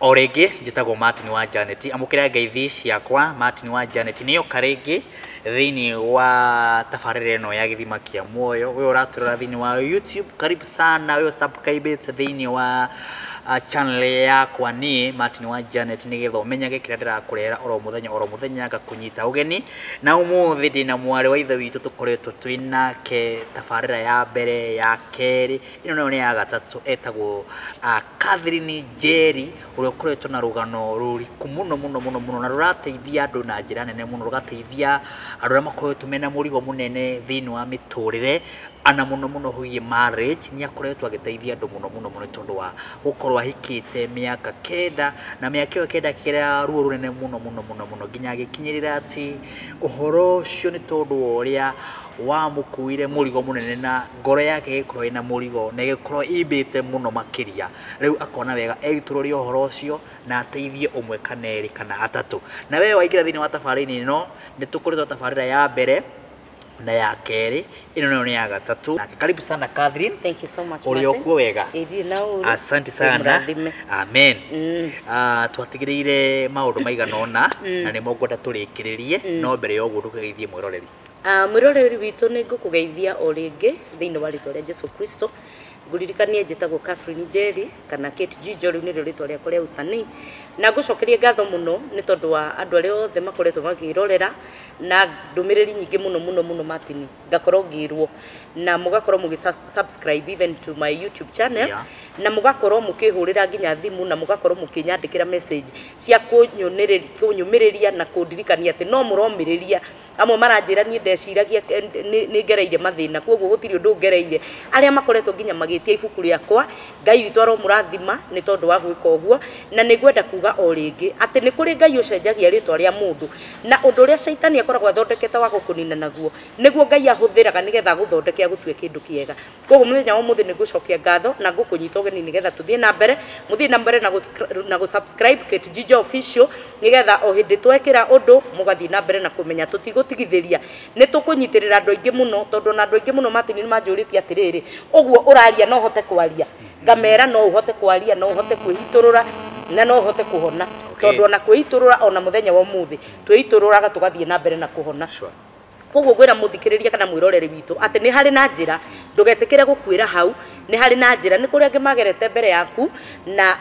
O rĩngĩ njĩtagwo Martin wa Janet, amũkĩra ngeithi ciakwa Martin wa Janet nĩyo karĩngĩ thĩinĩ wa tabarĩra ĩno ya gĩthima kĩa muoyo. Wewe ũratũrora thĩinĩ wa YouTube, karibu sana. Wewe subscribe thĩinĩ wa channel yakwa niĩ Martin wa Janet nĩgetha ũmenyage kĩrĩa ndĩrakũrehera oro mũthenya ngakũnyita ũgeni. Na ũmũthĩ ndĩna mwarĩ wa ithe witũ tũkoretwo twĩnake tabarĩra ya mbere ya kerĩ, ĩno nayo nĩ ya gatatũ, etagwo Catherine Njeri, ũrĩa ũkoretwo na rũgano rũriku mũno na rũrateithia andũ na njĩra nene mũno, rũgateithia andũ arĩa makoretwo mena mũrigo mũnene thĩinĩ wa mĩtũrĩre, ana mũno hugie marriage. Nĩ akoretwo agĩteithia andũ mũno tondũ wa gũkorwo ahikĩte mĩaka 9 na mĩaka ĩyo 9 akĩgerera ruo rũnene mũno nginya agĩkinyĩrĩra atĩ ũhoro ũcio nĩ tondũ wa ũrĩa wamũkuire mũrigo mũnene na ngoro yake ĩgĩkorwo ĩna mũrigo na ĩgĩkorwo imbĩte mũno makĩria. Rĩu akona wega eitũrũrie ũhoro ũcio na ateithie ũmwe kana erĩ kana atatũ. Na wewe waingĩra thĩinĩ wa tabarĩra ĩno, nĩ tũkoretwo tabarĩra ya mbere na ya kerĩ, ĩno nayo nĩ ya gatatũ. Karibu sana Catherine. Thank you so much. Ũrĩa ũkuo wega. Asante sana. Amen. Twatigĩrĩire maũndũ maigana ũna na nĩmo ngwenda tũrĩkĩrĩrie, no mbere ya ũguo ndũgeithie mwĩroreri. Mwĩroreri witũ nĩ ngũkũgeithia o rĩngĩ thĩinĩ wa rĩtwa rĩa Jesũ Kristo. Ngũririkanie njĩtagwo Catherine Njeri kana Kate Jijo, rĩu nĩrĩo rĩtwa rĩakwa rĩa ũcani, na ngũcokeria ngatho mũno nĩ tondũ wa andũ arĩa othe makoretwo makĩrorera na ndũmĩrĩri nyingĩ mũno Martin ngakorwo ngĩrwo na mũgakorwo mũgĩ-subscribe even to my YouTube channel, na mũgakorwo mũkĩhũrĩra nginya thimũ na mũgakorwo mũkĩnyandĩkĩra message cia kũnyũmĩrĩria na kũndirikania atĩ no mũromĩrĩria. Amwe maranjĩra niĩ ndeciragia nĩ ngereire mathĩna, koguo gũtirĩ ũndũ ngereire. Arĩa makoretwo nginya magĩtia ibuku rĩakwa, Ngai witũ aromũrathima nĩ tondũ wa gwĩka ũguo, na nĩngwenda kuga o rĩngĩ atĩ nĩ kũrĩ Ngai ũcenjagia rĩtwa rĩa mũndũ, na ũndũ ũrĩa Shaitani akoragwo athondekete wa gũkũnina naguo nĩguo Ngai ahũthĩraga nĩgetha gũthondeke agũtue kĩndũ kĩega. Koguo mũthenya wa ũmũthĩ nĩ ngũcokia ngatho na ngũkũnyita ũgeni nĩgetha tũthiĩ na mbere na gũ-subscribe Kate Jijo Official, nĩgetha o hĩndĩ twekĩra ũndũ mũgathiĩ na mbere na kũmenya tũtigũtigithĩria. Nĩ tũkũnyitĩrĩra andũ aingĩ mũno tondũ na andũ aingĩ mũno Martin nĩ manjũrĩtie atĩrĩrĩ, ũguo ũraria no ũhote kwaria? Ngamera no ũhote kwaria, no ũhote kwĩhitũrũra na no ũhote kũhona, tondũ ona kwĩhitũrũra ona mũthenya wa ũmũthĩ twĩhitũrũraga tũgathiĩ na mbere na kũhona. Koguo ngwĩra mũthikĩrĩria kana mwĩroreri witũ atĩ nĩ harĩ na njĩra, ndũgetĩkĩre gũkuĩra hau, nĩ harĩ na njĩra. Nĩ kũrĩ angĩ magerete mbere yaku na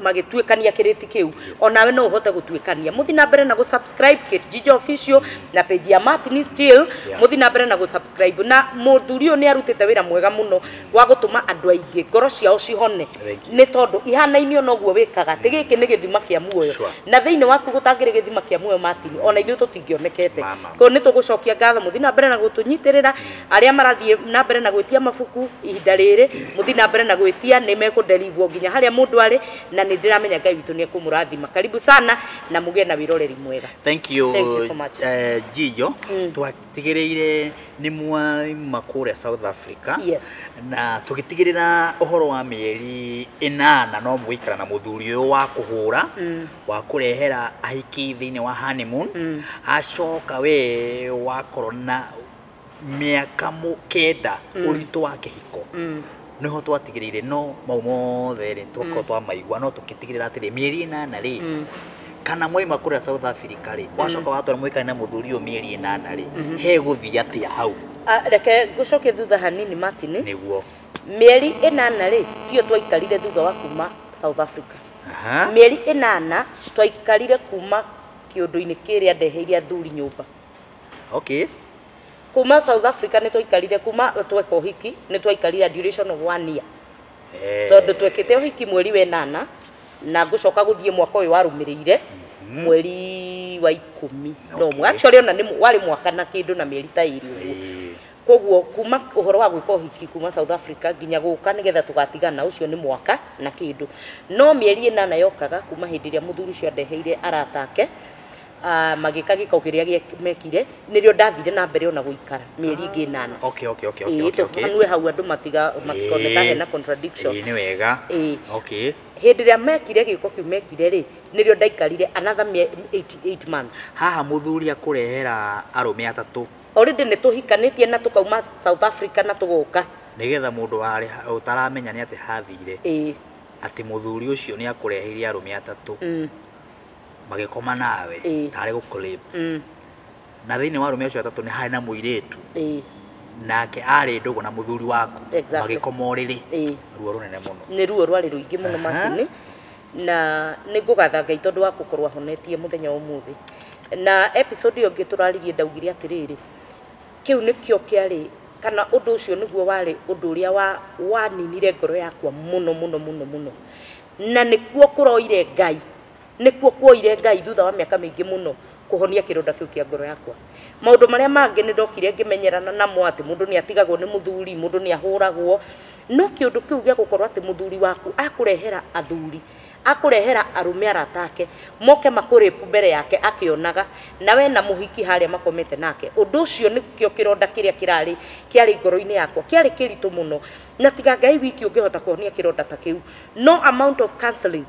magĩtuĩkania kĩrĩti kĩu, onawe no ũhote gũtuĩkania. Mũthi na mbere na gũ-subscribe Kate Jijo Official na page ya Martin Still, mũthi na mbere na gũ-subscribe. Na mũthuri ũyũ nĩ arutĩte wĩra mwega mũno wa gũtũma andũ aingĩ ngoro ciao cihone, nĩ tondũ ihana-inĩ ona ũguo wĩkaga atĩ gĩkĩ nĩ gĩthima kĩa muoyo, na thĩinĩ waku gũtangĩrĩ gĩthima kĩa muoyo Martin, ona ithuĩ tũtingĩonekete. Koguo nĩ tũgũcokia ngatho, mũthi na mbere na gũtũnyitĩrĩra. Arĩa marathiĩ na mbere na gwĩtia mabuku ihinda rĩrĩ, mũthi na mbere na gwĩtia, nĩ mekũnderivwo nginya harĩa mũndũ arĩ, na nĩ ndĩramenya Ngai witũ nĩ ekũmũrathima. Karibu sana na mũgĩe na wĩroreri mwega. Thank you so much. Jijo, twatigĩrĩire nĩ mwaima kũrĩa South Africa. Na tũgĩtigĩrĩra ũhoro wa mĩeri 8 no mũgũikara na mũthuri ũyũ wa kũhũra, wa kũrehera ahiki thĩinĩ wa honeymoon, acoka we wakorwo na mĩaka 9 ũritũ wa kĩhiko. Nĩho twatigĩrĩire no mau mothe rĩ twakorwo twamaigua, no tũkĩtigĩrĩra atĩrĩ mĩeri 8 rĩ kana mwaima kũrĩa South Africa rĩ, wacoka watwara mũikare na mũthuri ũyũ mĩeri 8 rĩ, he gũthiĩ atĩa hau? Reke ngũcokie thutha hanini Martin. Nĩguo mĩeri 8 rĩ tio twaikarire thutha wa kuma South Africa. Mĩeri 8 twaikarire kuma kĩũndũ-inĩ kĩrĩa ndeheire athuri nyũmba. Kuma South Africa nĩ twaikarire, kuma tweka ũhiki nĩ twaikarire duration of 1 year. Tondũ twekĩte ũhiki mweri wa 8 na ngũcoka gũthiĩ mwaka ũyũ warũmĩrĩire mweri wa 11. Actually ona nĩ warĩ mwaka na kĩndũ na mĩeri ta 2 ũguo. Koguo kuma ũhoro wa gwĩka ũhiki kuma South Africa nginya gũka nĩgetha tũgatigana, ũcio nĩ mwaka na kĩndũ. No mĩeri 8 yokaga kuma hĩndĩ ĩrĩa mũthuri ũcio andeheire arata ake magĩka gĩkao kĩrĩa mekire, nĩrĩo ndathire na mbere ona gũikara mĩeri ĩngĩ 8. Tũfanue hau andũ matikoneka hena contradiction. Nĩ wega. Hĩndĩ ĩrĩa mekire gĩko kĩu mekire rĩ, nĩrĩo ndaikarire another 8 months. Haha mũthuri akũrehera arũme atatũ. Already nĩ tũhikanĩtie na tũkauma South Africa na tũgoka. Nĩgetha mũndũ warĩ utaramenya nĩ atĩ hathire. ati muthuri ucio ni akureheire arume atatu magikoma nawe tare guklip na thini wa arume acio atatu ni hari na muiretu nake ari ndugu na muthuri waku magikoma uriri ruo runene muno ni ruo rwari ruingi muno Martin na nigugatha Ngai tondu wa gukorwo ahonetie muthenya umuthi na episode iyo ngituraririe ndaugire atiriri kiu nikio kiari kana undu ucio niguo wari undu uria waninire ngoro yakwa muno na nikuo kuroire Ngai nikuo kuoire Ngai thutha wa miaka mingi muno kuhonia kironda kiu kia ngoro yakwa maundu maria mangi ni ndokire ngimenyerana namo ati mundu ni atigagwo ni muthuri mundu ni ahuragwo no kiundu kiu gia gukorwo ati muthuri waku akurehera athuri akurehera arume aratake moke makuripu mbere yake akionaga nawe na muhiki haria makomete nake undu ucio nikio kironda kiria kiari ngoro-ini yakwa kiari kiritu muno na tiga Ngai wiki ungihota kuhonia kironda ta kiu no amount of counseling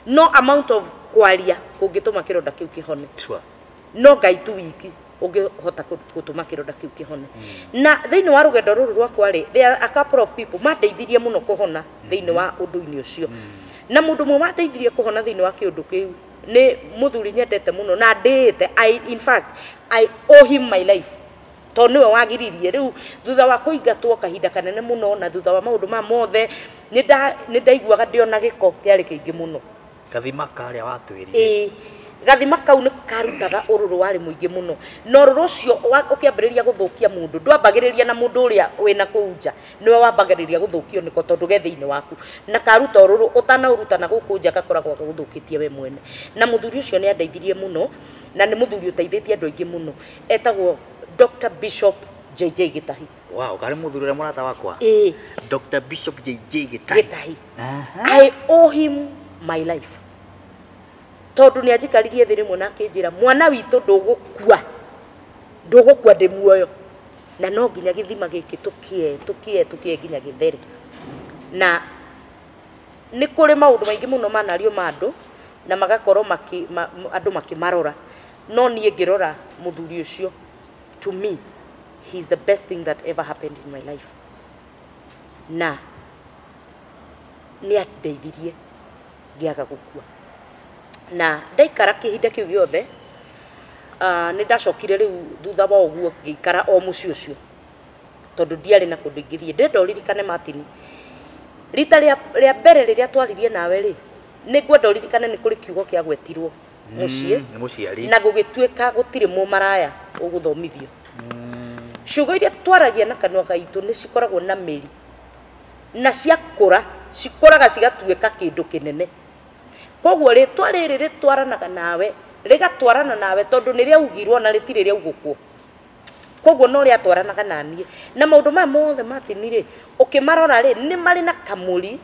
no amount of kwaria kungituma kironda kiu kihone no Ngai tu wiki ungihota gutuma kironda kiu kihone na thiini wa rugendo ruru rwakwa ri there are a couple of people mandeithirie muno kuhona thiini wa undu-ini ucio na mundu mwe mandeithirie kuhona thiini wa kiundu kiu ni muthuri nyendete muno na ndite in fact I owe him my life to niwe wagiririe riu thutha wa kuingatwo kahinda kanene muno na thutha wa maundu ma mothe ni ndaiguaga ndiona giko kiari kiingi muno gathima karia watwiririe gathima kau ni karutaga ururu wari muingi muno no ururu ucio ukiambiriria guthukia mundu ndwambagiriria na mundu uria wina kuunja niwe wambagiriria guthukio niko tondu ge thiini waku na karuta ururu utanaruta na gukunja gakoragwo guthukitie we mwene na muthuri ucio ni andeithirie muno na ni muthuri uteithitie andu aingi muno etagwo Dr. Bishop JJ Gitahi wow kari muthuri ria murata wakwa Dr. Bishop JJ Gitahi I owe him my life tondu ni anjikaririe thiri mwana akinjira mwana witu ndugukua ndi muoyo na no nginya githima giki tukie nginya githere na ni kuri maundu maingi muno manario mandu na magakorwo andu makimarora no nie ngirora muthuri ucio to me he is the best thing that ever happened in my life na ni ateithirie ngiaga gukua na ndaikara kihinda kiu giothe ni ndacokire riu thutha wa uguo ngikara o muci ucio tondu ndiari na kundu ingithie ndoririkane Martin rita ria mbere riria twaririe nawe ri ni ngwenda uririkane ni kuri kiugo kia gwetirwo muciari na gugituika gutire mu maraya uguthomithio ciugo iria twaragia na kanua gaitu ni cikoragwo na miri na cikuraga cigatuika kindu kinene koguo ritwa riri ritwaranaga nawe rigatwarana nawe tondu ni riaugirwo na ritire riaugukwo koguo no riatwaranaga nanie na maundu ma mothe Martin ri ukimarora ri ni mari na kamuri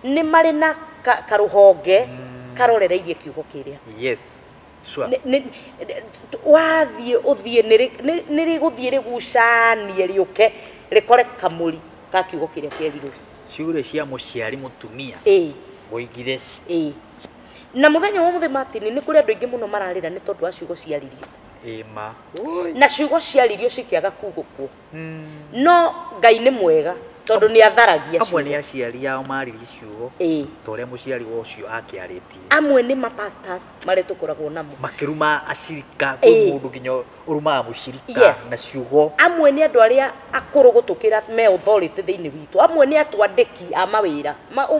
ni mari na karuhonge karorereirie kiugo kiria sure wathie uthie ni riguthie rigucanie riuke rikore kamuri ka kiugo kiria kierirwo ciure cia muciari mutumia boigire na muthenya wa muthe Martin ni kuri andu aingi muno mararira ni tondu wa ciugo ciaririo ma na ciugo ciaririo cikiaga kugukwo no Ngai ni mwega tondu ni atharagia amwe ni aciari yao mariri ciugo toria muciari wocio akiaritie amwe ni mapastors mari tukoragwo namo makiruma acirika kwi mundu nginya urumaga mucirika na ciugo amwe ni andu aria akuru gutukira me authority thiini witu amwe ni atwandiki a mawira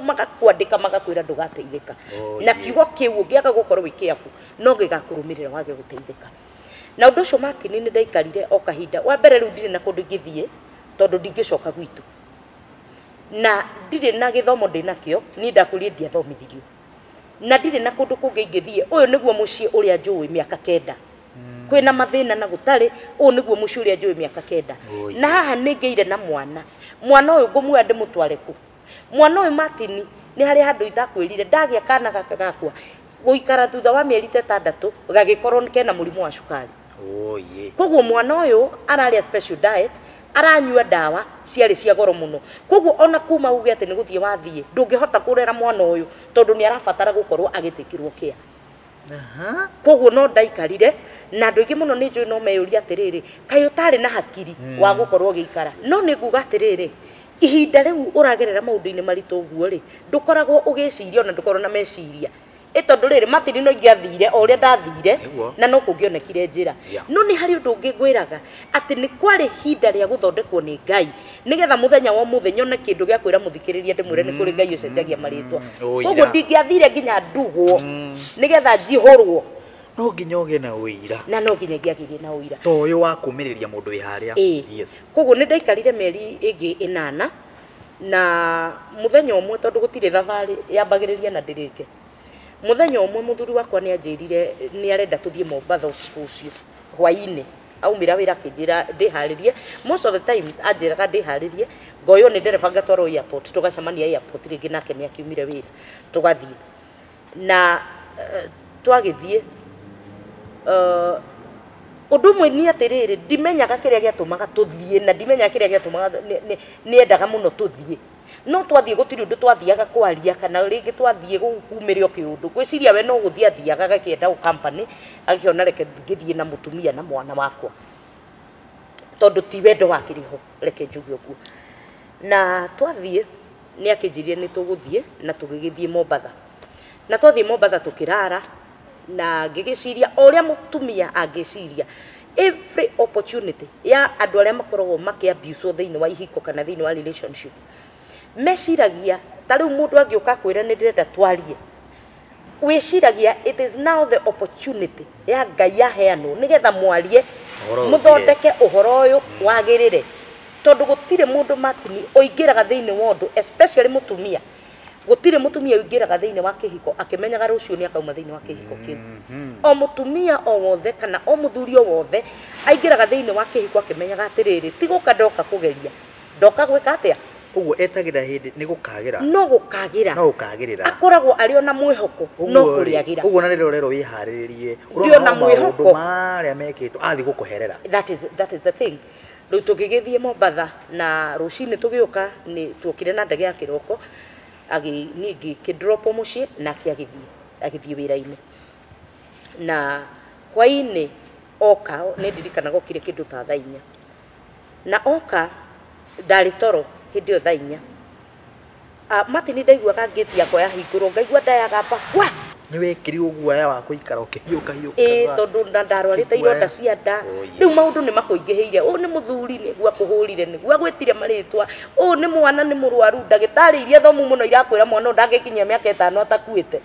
magakwandika magakwira ndugateithika na kiugo kiu ngiaga gukorwo wi kiafu no gigakurumirira wage guteithika na undu ucio Martin ni ndaikarire o kahinda wa mbere riu ndire na kundu ngithie tondu ndingicoka gwitu na ndire na githomo ndinakio ni ndakurie ndiathomithirio na ndire na kundu kungi ingithie uyu niguo mucii uria njui miaka 9 kwina mathina na gutari uyu niguo mucii uria njui miaka 9 na haha ningeire na mwana uyu ngumwe ndi mutwareku mwana uyu Martin ni hari handu itakwirire ndagia kana gakwa guikara thutha wa mieri 6 gagikorwo kena murimu wa cukari koguo mwana uyu araria special diet aranyua dawa ciari cia goro muno koguo ona kuma uge ati ni guthie wathie ndungihota kurera mwana uyu tondu ni arabatara gukorwo agitikirwo kia koguo no ndaikarire na andu aingi muno ni njui no meyuria atiriri kai utari na hakiri wa gukorwo giikara no ni nguga atiriri ihinda riu uragerera maundu-ini maritu uguo ri ndukoragwo ugiciria ona ndukorwo na meciria tondu riri Martin no ingiathire o uria ndathire na no kungionekire njira no ni hari undu ungi ngwiraga ati ni kwari hinda ria guthondekwo ni Ngai nigetha muthenya wa muthenya na kindu gia kwira muthikiriria ndimwire ni kuri Ngai ucenjagia maritwa koguo ndingiathire nginya ndugwo nigetha njihurwo no nginya ugie na uira na no nginya ngiagirie na uira to uyu wa kumiriria mundu wi haria yes koguo ni ndaikarire meri ingi 8 na muthenya umwe tondu gutire thabari yambagiriria na ndirike muthenya umwe muthuri wakwa ni anjirire ni arenda tuthie Mombatha usiku ucio hwaini aumira wira kinjira ndiharirie most of the times anjiraga ndiharirie ngoyo ni ndereba ngatwarwo airport tugacamania airport ringi nake ni akiumire wira tugathie na twagithie undu mwe ni atiriri ndimenyaga kiria giatumaga tuthie na ndimenya kiria giatumaga ni endaga muno tuthie no twathie gutiri undu twathiaga kwaria kana ringi twathie kumirio kiundu gwiciria we no guthia thiaga gakienda company akiona reke ngithie na mutumia na mwana wakwa tondu ti wendo wakiriho reke njuge uguo na twathie ni akinjirie ni tuguthie na tugigithie Mombatha na twathie Mombatha tukirara na ngigiciria oria mutumia angiciria every opportunity ya andu aria makoragwo makiabuse thiini wa ihiko kana thiini wa relationship meciragia ta riu mundu angiuka kwira ni ndirenda twarie wiciragia it is now the opportunity ya Ngai yaheanwo nigetha mwarie muthondeke uhoro uyu wagirire tondu gutire mundu Martin oingiraga thiini wa undu especially mutumia gutire mutumia uingiraga thiini wa kihiko akimenyaga rucio ni akauma thiini wa kihiko kiu o mutumia o wothe kana o muthuri o wothe aingiraga thiini wa kihiko akimenyaga atiriri tiguka ndoka kugeria ndoka gwika atia uguo etagira hindi ni gukagira no gukagirira akoragwo ari ona mwihoko no kuriagira uguo na rero rero wiharirie urona mwihoko maria mekitwo athi gukuherera that is the thing riu tugigithie Mombatha na rucini tugiuka ni tuokire na ndege ya kiroko ningi kidrop mucii na agithie wira-ini na hwaini oka ni ndirikana gokire kindu ta thaa 4 na oka ndari toro hindi o thaa 4 Martin ndaiguaga ngiti yakwa yahingurwo ngaigua ndayagamba wa ni wekiri uguoya wa kuikara ukihiuka tondu ndarwarite ironda cia nda riu maundu ni makuingihiire ni muthuri ni gwa kuhurire ni gwa gwitire maritwa ni mwana ni murwaru ndagitari iria thomu muno irakwira mwana ndangikinyia miaka 5 atakuite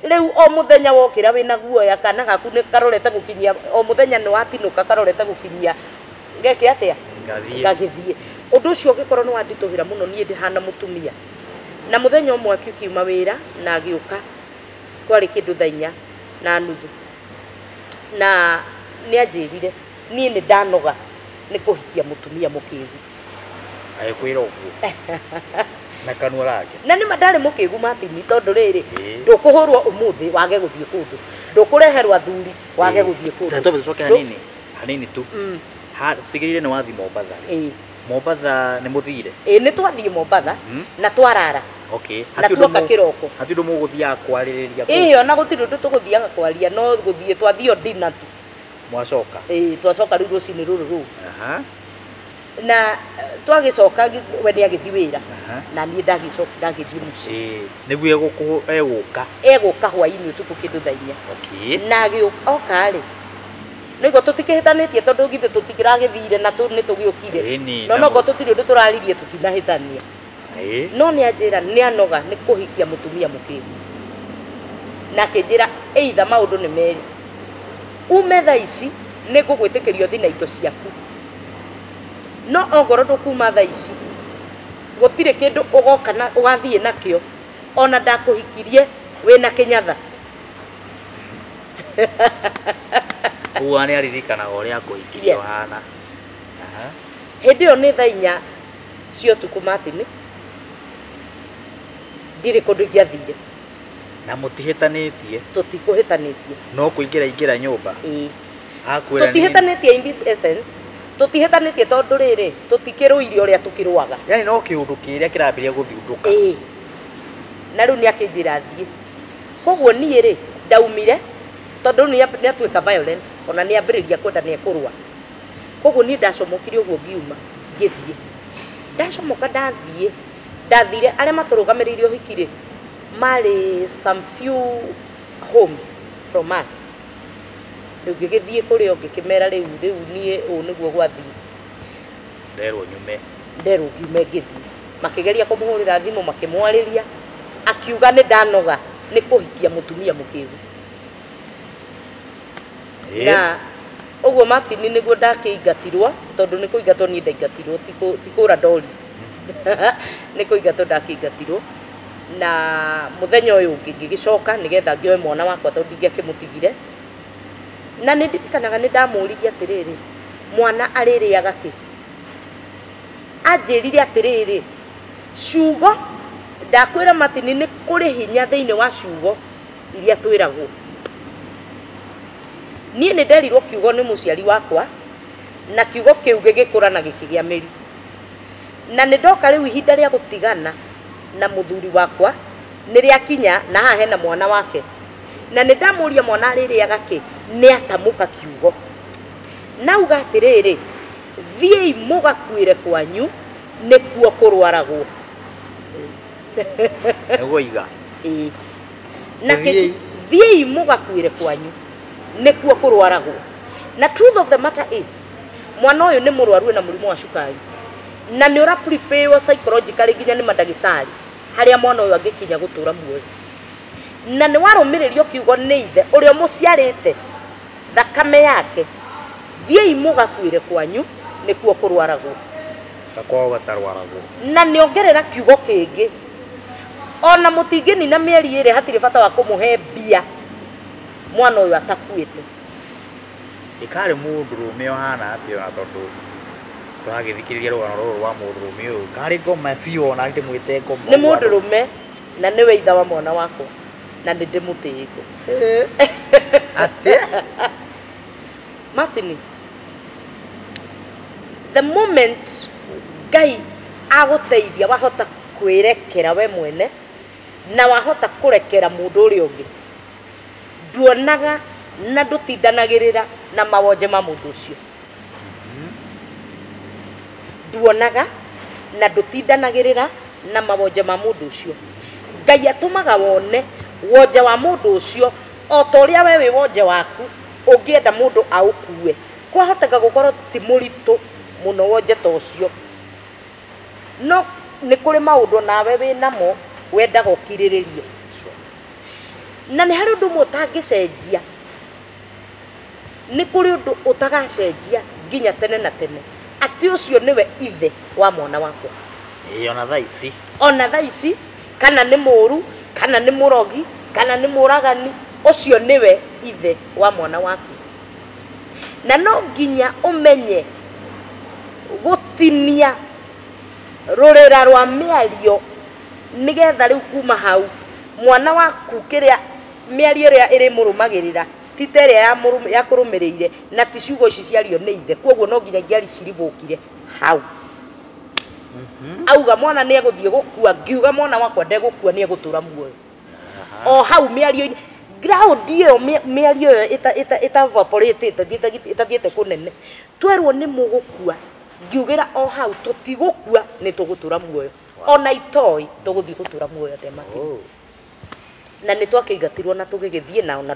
riu o muthenya wokira wina guoya kana gaku ni karorete gukinyia o muthenya ni watinuka karorete gukinyia ngeke atia ngagithie undu ucio gikorwo ni wandituhira muno nie ndihana mutumia na muthenya umwe akiuma wira na agiuka kwari kindu thaa 4 na nuthu na ni anjirire nie ni ndanoga ni kuhikia mutumia mukigu ayikwira uguo na kanua rake na ni mandari mukigu Martin tondu riri ndukuhurwo umuthi wage guthie kundu ndukureherwa athuri wage guthie kundu tato bicoke hanini tu tigirire ni wathi Mombatha Mombatha ni muthire ni twathie Mombatha na twarara okay na tuoka kiroko hatindo muguthia kwaririria ona gutiri undu tuguthiaga kwaria no guthie twathio dinner tu mwacoka twacoka riu rucini ruru na twagicoka we ni agithi wira na nie ndagicoka ndagithie muci niguo eguka hwaini utuku kindu thaa 4 okay na agioka ri nigo tutikihitanitie tondu githe tutikiragithire na ni tugiukire no go tutiri undu turaririe tutinahitania no ni anjira ni anoga ni kuhikia mutumia mukigu na kinjira either maundu ni meri ume thaa ici ni ngugwitikirio thi na indo ciaku no ongoro ndukuma thaa ici gutire kindu ugoka na ugathie nakio ona ndakuhikirie wina kinyatha uwa ni aririkanaga uria kuhikirio hana hindi yo ni thaa 4 cio tuku Martin ndire kundu ngiathire na mutihitanitie tutikuhitanitie no kuingira nyumba akwira tutihitanitie in this essence tutihitanitie tondu riri tutikiruire uria tukirwaga yani no kiundu kiria kirambiria guthiunduka na riu ni akinjira thie koguo nie ri ndaumire tondu ni atuika violent ona ni ambiriria kwenda ni kurwa koguo ni ndacomokire uguo ngiuma ngithie ndacomoka ndathire arĩa matũrũgamĩrĩire ũhiki-rĩ marĩ some few homes from us. Rĩu ngĩgĩthiĩ kũrĩa ngĩkĩmera rĩu niĩ ũũ nĩguo gwathiĩ. Nderwo nyume Ngiume ngĩthiĩ. Makĩgeria kũmũhũrĩra thimũ makĩmwarĩria, akiuga nĩ ndanoga nĩ kũhikia mũtumia mũkĩgu. Na ũguo Martin nĩguo ndakĩingatirwo, tondũ nĩ kũingatwo niĩ ndaingatirwo ti kũra ndori. Nĩ kũingatwo ndakĩingatirwo. Na mũthenya ũyũ ũngĩ ngĩgĩcoka nĩgetha ngĩoe mwana wakwa tondũ ndingĩakĩmũtigire. Na nĩ ndirikanaga nĩ ndamũririe atĩrĩrĩ, mwana arĩrĩaga kĩ? Anjĩrire atĩrĩrĩ, ciugo ndakwĩra Martin nĩ kũrĩ hinya thĩinĩ wa ciugo iria twĩragwo. Niĩ nĩ nderirwo kiugo nĩ mũciari wakwa, na kiugo kĩu gĩgĩkũra na gĩkĩgĩa mĩri. Na nĩ ndoka rĩu ihinda rĩa gũtigana na mũthuri wakwa nĩ rĩakinya, na haha hena mwana wake. Na nĩ ndamũria mwana arĩrĩaga kĩ? Nĩ atamũka kiugo. Nauga atĩrĩrĩ, thiĩi mũgakuĩre kwanyu nĩkuo kũrwaragwo. nĩguo iga na thiĩi mũgakuĩre kwanyu nĩkuo kũrwaragwo. Na truth of the matter is, mwana ũyũ nĩ mũrwaru na mũrimũ wa cukari, na nĩ ũra prepare psychologically nginya nĩ mandagĩtarĩ harĩa mwana ũyũ angĩkinya gũtũra muoyo. Na nĩ warũmĩrĩrio kiugo nĩ ithe ũrĩa mũciarĩte thakame yake, thiĩi mũgakuĩre kwanyu nĩkuo kũrwaragwo. Gakwao gatarwaragwo. Na nĩongerera kiugo kĩngĩ, ona mũtingĩnina mĩeri ĩrĩ hatirĩ bata wa kũmũhe mbia mwana ũyũ atakuĩte. Ikarĩ mũndũrũme ũhana atĩ ona tondũ tũragĩthikĩrĩria rũgano rũrũ rwa mũndũrũme ũyũ, karĩ ngoma biũ ona ndĩmwĩte ngoma. Nĩ mũndũrũme na nĩwe ithe wa mwana wakwa na nĩ ndĩmũtĩĩte. Atĩ Martin, the moment Ngai agũteithia wahota kwĩrekera we mwene na wahota kũrekera mũndũ ũrĩa ũngĩ, nduonaga na ndũtindanagĩrĩra na mawonje ma mũndũ ũcio. Nduonaga na ndũtindanagĩrĩra na mawonje ma mũndũ ũcio. Ngai atũmaga wone wonje wa mũndũ ũcio o ta ũrĩa we wĩ wonje waku ũngĩenda mũndũ aũkue. Kwahoteka gũkorwo ti mũritũ mũno wonje ta ũcio, no nĩ kũrĩ maũndũ nawe wĩ namo wendaga ũkirĩrĩrie. Na nĩ harĩ ũndũ ũmwe ũtangĩcenjia, nĩ kũrĩ ũndũ ũtagacenjia nginya tene na tene, atĩ ũcio nĩwe ithe wa mwana wakwa. Ona thaa ici kana nĩ mũũru kana nĩ mũrogi kana nĩ mũragani, ũcio nĩwe ithe wa mwana waku. Na no nginya ũmenye gũtinia rũrĩra rwa mĩario, nĩgetha rĩu kuma hau mwana waku kĩrĩa mĩario ĩrĩa ĩrĩmũrũmagĩrĩra ti ta ĩrĩa ya kũrũmĩrĩire, na ti ciugo ici ciario nĩ ithe. Koguo no nginya ingĩari ciribũkire hau. Auga mwana nĩ egũthiĩ gũkua, ngiuga mwana wakwa ndegũkua, nĩ egũtũra muoyo. O hau mĩario-inĩ ground ĩyo mĩario ĩyo ĩtavaporatĩte ĩtathiĩte kũnene, twerwo nĩ mũgũkua, ngiugĩra o hau tũtigũkua, nĩ tũgũtũra muoyo. Ona itoĩ tũgũthiĩ gũtũra muoyo Martin. Na nĩ twakĩingatirwo na tũgĩgĩthiĩ, na ona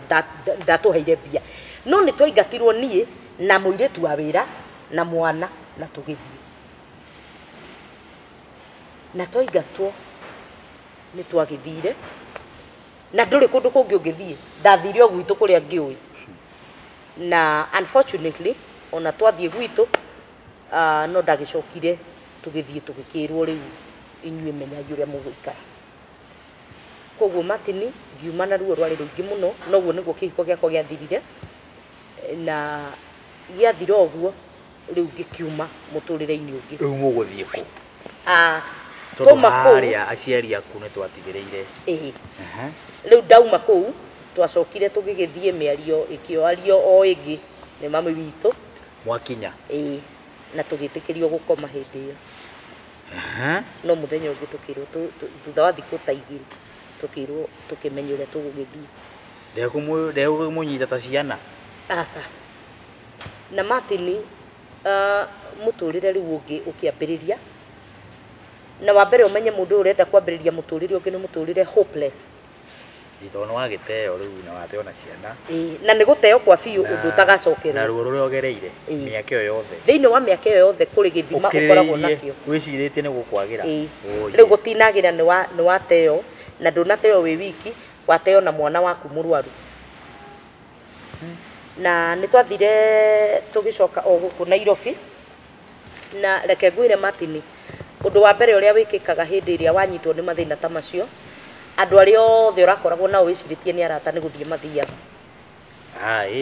ndatũheire mbia, no nĩ twaingatirwo niĩ na mũirĩtu wa wĩra na mwana na tũgĩthiĩ. Na twaingatwo nĩ twagĩthire, na ndũrĩ kũndũ kũngĩ ũngĩthiĩ, ndathire o gwitũ kũrĩa ngĩũĩ. Na unfortunately ona twathiĩ gwitũ no ndagĩcokire, tũgĩthiĩ tũgĩkĩrwo rĩu inyuĩ menyage ũrĩa mũgũikara. Koguo Martin ngiuma na ruo rwarĩ rũingĩ mũno, noguo nĩguo kĩhiko gĩakwa gĩathirire, na gĩathira ũguo rĩu ngĩkiuma mũtũrĩre-inĩ ũngĩ. Rĩu mũgũthiĩ kũ? Twauma kũu harĩa aciari aku nĩ twatigĩrĩire. Rĩu ndauma kũu twacokire tũgĩgĩthiĩ mĩario ĩkĩario o ĩngĩ nĩ mami witũ. Mwakinya? Na tũgĩtĩkĩrio gũkoma hĩndĩ ĩyo. No mũthenya ũngĩ tũkĩrwo thutha wa thikũ ta igĩrĩ tũkĩrwo tũkĩmenya ũrĩa tũgũgĩthiĩ. Ndegũkĩmũnyita ta ciana? Aca. Na Martin mũtũrĩre rĩu ũngĩ ũkĩambĩrĩria, na wa mbere umenye mundu urenda kwambiriria muturire ungi ni muturire hopeless itono wagiteo riu na wateo na ciana na ni guteo kwa biu undu utagacokerwo na ruo ruria ogereire miaka iyo yothe thiini wa miaka iyo yothe kuri githima ukoragwo nakio wiciritie ni gukwagira riu gutinagira ni wateo na ndunateo wi wiki wateo na mwana waku murwaru na nitwathire tugicoka o guku Nairobi na reke ngwire Martin undu wa mbere uria wikikaga hindi iria wanyitwo ni mathina ta macio andu aria othe urakoragwo nao wiciritie ni arata ni guthie mathiaga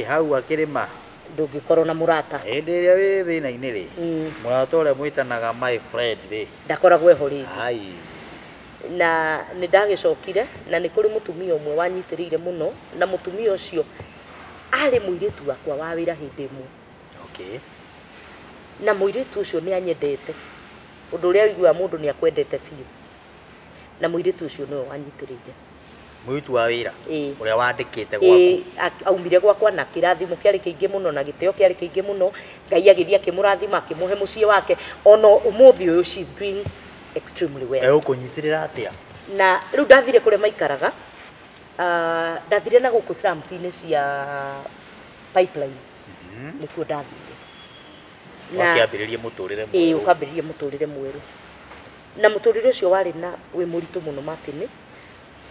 hau akirima ndungikorwo na murata hindi iria wi thina-ini ri murata uria mwitanaga my friend ri ndakoragwo eho ringi na ni ndagicokire na ni kuri mutumia umwe wanyitiriire muno na mutumia ucio ari muiritu wakwa wa wira hindi imwe na muiritu ucio ni anyendete undu uria wigua mundu ni akwendete biu na muiritu ucio niwe wanyitiriire muiritu wa wira uria wandikite gwaku aumire gwakwa na kirathimo kiari kiingi muno na giteo kiari kiingi muno Ngai agithia kimurathima akimuhe mucii wake ono umuthi uyu she's doing extremely well ukunyitirira atia na riu ndathire kure maikaraga ndathire na guku slums-ini cia pipeline nikuo ndathire na ukiambiririe muturire mweru ukambiririe muturire mweru na muturire ucio wari na wi muritu muno Martin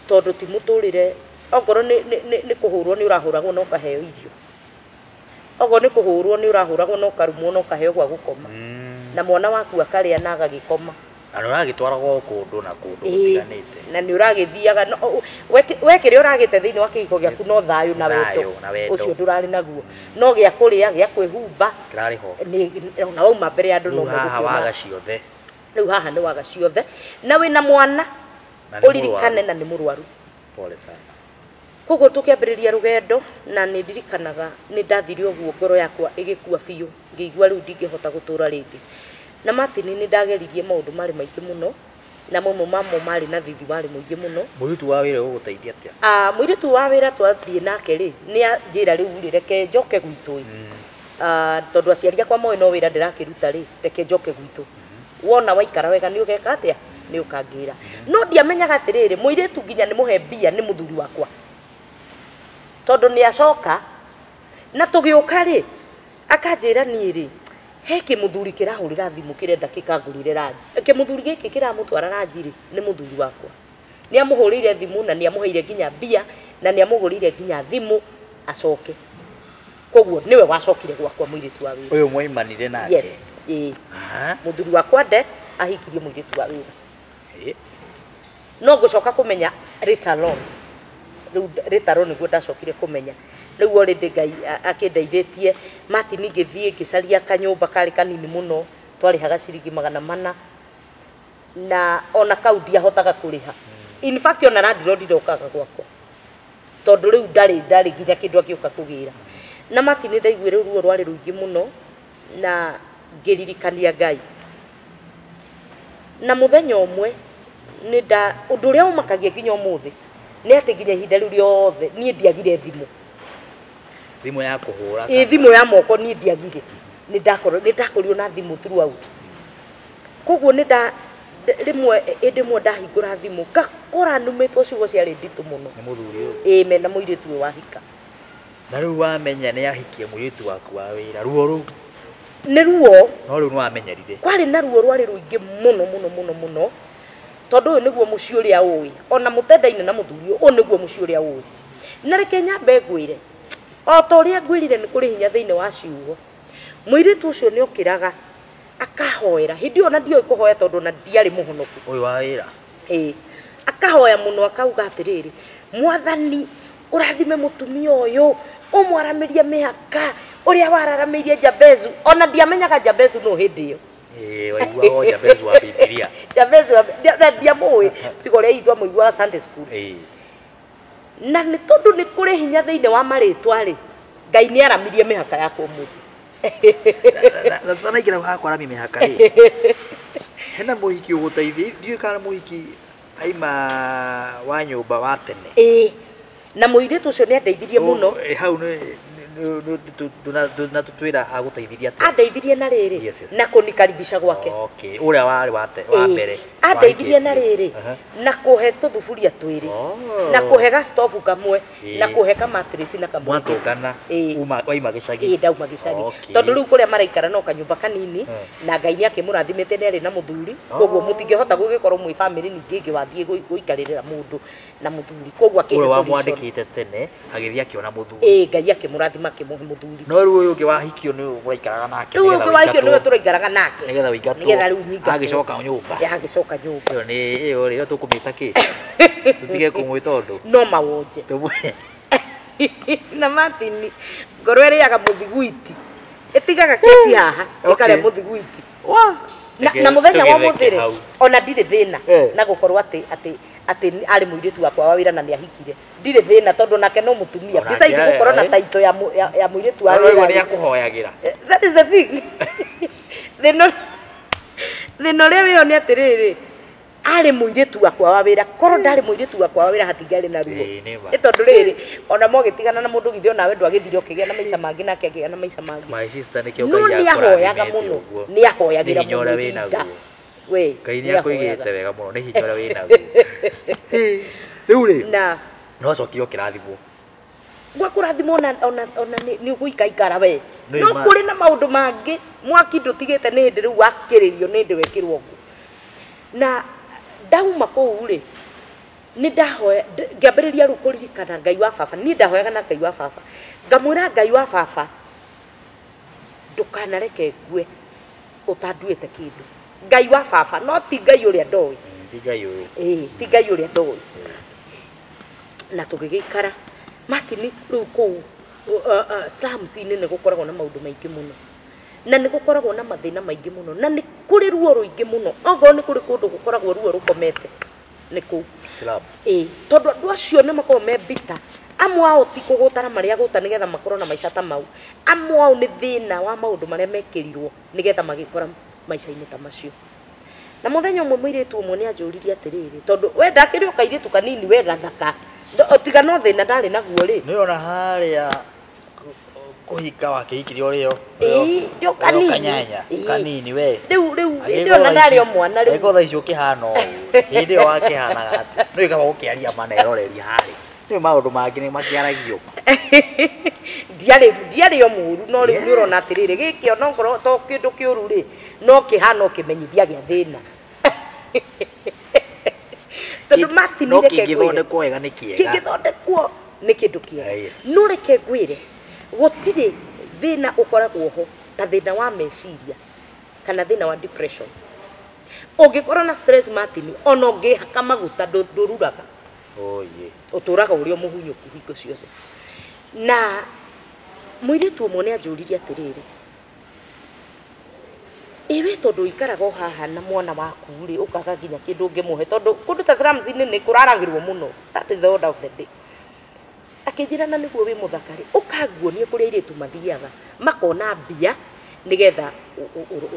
tondu ti muturire ongoro ni kuhurwo ni urahuragwo no kaheo irio ogo ni kuhurwo ni urahuragwo no karumwo no kaheo gwa gukoma na mwana waku akaria na agagikoma na uragitwaragwo kundu na kundu gutiganite na ni uragithiaga wekire uragite thiini wa kihiko giaku no thayu na wendo ucio ndurari naguo no gia kuria gia kwihumba kirari ho na wauma mbere andu no haha waga ciothe riu haha ni waga ciothe na wina mwana uririkane na ni murwaru pole sana koguo tukiambiriria rugendo na ni ndirikanaga ni ndathire uguo ngoro yakwa igikua biu ngĩigua riu ndingĩhota gutura ringi na Martin ni ndageririe maundu mari maingi muno na mamwe mamo mari na thithi mari muingi muno muiritu wa wira uguteithia atia muiritu wa wira twathie nake ri ni njira riu reke njoke gwitu tondu aciari akwa moe no wira ndirakiruta ri reke njoke gwitu wona waikara wega ni ugeka atia ni ukangira no ndiamenyaga atiriri muiritu nginya ni muhe mbia ni muthuri wakwa tondu ni acoka na tugiuka ri akanjira ni ri he kimuthuri kirahurira thimu kirenda kikangurire ranji kimuthuri giki kiramutwara ranji ri ni muthuri wakwa ni amuhurire thimu na ni amuheire nginya mbia na ni amugurire nginya thimu acoke koguo niwe wacokire gwakwa muiritu wa wira uyu mwaimanire nake muthuri wakwa nde ahikirie muiritu wa wira no ngucoka kumenya ritalon niguo ndacokire kumenya riu already Ngai akindeithĩtie Martin ngĩthiĩ ngĩcaria kanyũmba kari kanini muno twarihaga ciringi 400 na ona kau ndiahotaga kuriha in fact ona landlord ndokaga gwakwa tondu riu ndari nginya kindu agĩũka kugira na Martin ndaiguire ruo rwari ruingi muno na ngĩririkania Ngai na muthenya umwe ni undu uria umakagia nginya umuthi ni ati nginya ihinda riu riothe nie ndiagire thimu thimu ya kuhura thimu ya moko ni ndiagire ni ndakorio na thimu throughout koguo ni rimwe ndimwe ndahingura thimu ngakora numitwo ciugo ciari nditu muno ni muthuri mena muiritu we wahika na riu wamenya ni ahikie muiritu waku wa wira ruo ru ni ruo no riu wamenyerire kwari na ruo rwari ruingi muno tondu uyu niguo mucii uria ui ona mutendaine na muthuri uyu niguo mucii uria ui na reke nyambe ngwire o ta uria ngwirire ni kuri hinya thiini wa ciugo muiritu ucio ni okiraga akahoera hindi ona ndioi kuhoya tondu na ndiari muhonoku uyu wa wira akahoya muno akauga atiriri mwathani urathime mutumia uyu umwaramirie mihaka uria wararamirie Jabezu ona ndiamenyaga Jabezu no hindi iyo waigua Jabezu wa Biblia Jabezu ndiamui tiga uria itwa muigua Sunday school na ni tondu ni kuri hinya thiini wa maritwa ri Ngai ni aramirie mihaka yakwa umuthi na sana ikira hakwa arami mihaka ri hena muhiki uguteithia ndiu kana muhiki aima wa nyumba wa tene na muiritu ucio ni andeithirie muno hau ndunatutwira agũteithirie atĩa? Andeithirie na rĩrĩ Yes, yes. na kũnikaribisha gwake. Okay, ũrĩa warĩ wa mbere. Andeithirie na rĩrĩ na kũhe tũthuburia twĩrĩ na kũhe gastovu kamwe na kũhe kamatress na kamwe. Mwatũngana waima gĩcagi. Ndauma gĩcagi tondũ rĩu kũrĩa maraikara no kanyũmba kanini na Ngai nĩakĩmũrathimĩte nĩ arĩ na mũthuri, koguo mũtingĩhota gũgĩkorwo mwĩ family ningĩ ĩngĩ wathiĩ gũikarĩrĩra mũndũ na mũthuri, koguo akĩhe solution. Ũrĩa wamwandĩkĩte tene agĩthiĩ akĩona mũthuri. Ngai akĩmũrathima akĩmũhe mũthuri. No rĩu ũyũ ũngĩ wahikio nĩ ũraikaraga nake. Rĩu ũngĩ wahikio nĩwe tũraikaraga nake. Nĩgetha ũingatwo. Nĩgetha rĩu nyingatwo. Agĩcoka nyũmba. Agĩcoka nyũmba. Ĩyo rĩrĩa tũkũmĩta kĩ? Tũtige kũmwĩta ũndũ. No mawonje. Na Martin ngoro ĩrĩaga mũthiguiti ĩtigaga kĩti haha ĩkarĩa mũthiguiti. Na mũthenya wa mũthĩrĩ ona ndirĩ thĩna na gũkorwo atĩ arĩ mũirĩtu wakwa wa wĩra na nĩ ahikire. Ndirĩ thĩna tondũ nake no mũtumia. Besides gũkorwo na taito ya mũirĩtu wa wĩra. Nĩ akũhoyagĩra. That is the thing. Thĩna ũrĩa wĩyo nĩ atĩrĩrĩ, arĩ mũirĩtu wakwa wa wĩra, korwo ndarĩ mũirĩtu wakwa wa wĩra hatingĩarĩ na ruo. Tondũ rĩrĩ ona mũgĩtigana na mũndũ githĩ ona we ndwagĩthire ũkĩgĩa na maica mangĩ nake akĩgĩa na maica mangĩ. My sister nĩkĩo Ngai nĩahoyaga mũno, nĩahoyagĩra mũno Linda. We Ngai nĩakũigĩte wega mũno, nĩ hinya ũrĩa wĩnaguo. Rĩu rĩ na no cokire ũkĩrathimwo. Gwakũrathimwo ona nĩ ũgũikaikara we. No kũrĩ na maũndũ mangĩ mwaki ndũtigĩte nĩ hĩndĩ rĩu wakĩrĩrio nĩ ndĩ wekĩrwo ũguo. Na ndauma kũu rĩ nĩ ndahoya ngĩambĩrĩria rĩu kũririkana Ngai wa baba. Niĩ ndahoyaga na Ngai wa baba ngamwĩra Ngai wa baba ndũkanareke ngue ũtanduĩte kĩndũ. Ngai wa baba no ti Ngai ũrĩa ndoĩ. Ti Ngai ũyũ. Ti Ngai ũrĩa ndoĩ. Na tũgĩgĩikara Martin rĩu kũu slums-inĩ nĩ gũkoragwo na maũndũ maingĩ mũno na nĩ gũkoragwo na mathĩna maingĩ mũno na nĩ kũrĩ ruo rũingĩ mũno. Okorwo nĩ kũrĩ kũndũ gũkoragwo ruo rũkomete nĩ kũu. Tondũ andũ acio nĩ makoragwo me bitter. Amwe ao ti kũgũtara marĩa agũta nĩgetha makorwo na maica ta mau. Amwe ao nĩ thĩna wa maũndũ marĩa mekĩrirwo nĩgetha magĩkora maica-inĩ ta macio. Na mũthenya ũmwe mũirĩtu ũmwe nĩ anjũririe atĩrĩrĩ, tondũ we ndakĩrĩ o kairĩtu kanini we gathaka tiga no thĩna ndarĩ naguo rĩ. Nĩ ona harĩa kũhika wakĩhikire ũrĩo. Ndio kanini we. Rĩu ndio ona ndarĩ o mwana rĩu. Ego thaa icio kĩhana ũũ. Hĩndĩ ĩyo wakĩhanaga atĩ. Nĩ wĩkaba gũkĩaria maneroreria harĩ. Nĩ maũndũ mangĩ nĩ makĩaragio. Ndiarĩ o mũru no rĩu nĩ ũrona atĩrĩrĩ gĩkĩ ona okorwo to kĩndũ kĩũru rĩ no kĩhana ũkĩmenyithia gĩa thĩna. Tondũ Martin reke kĩngĩthondekwo wega nĩ kĩega. Kĩngĩthondekwo nĩ kĩndũ kĩega. No reke ngwĩre gũtirĩ thĩna ũkoragwo ho ta thĩna wa meciria kana thĩna wa depression. Ũngĩkorwo na stress Martin ona ũngĩhaka maguta ndũruraga. Ũtũraga ũrĩa mũhunyũku hingo ciothe. Na mũirĩtu ũmwe nĩ anjũririe atĩrĩrĩ, ĩwe tondũ ikaraga o haha na mwana waku rĩ ũkaga nginya kĩndũ ũngĩmũhe tondũ kũndũ ta slums-inĩ nĩ kũraragĩrwo mũno. That is the order of the day. Akĩnjĩra na nĩguo wĩ mũthakari ũkanguonie kũrĩa airĩtu mathiaga makona mbia nĩgetha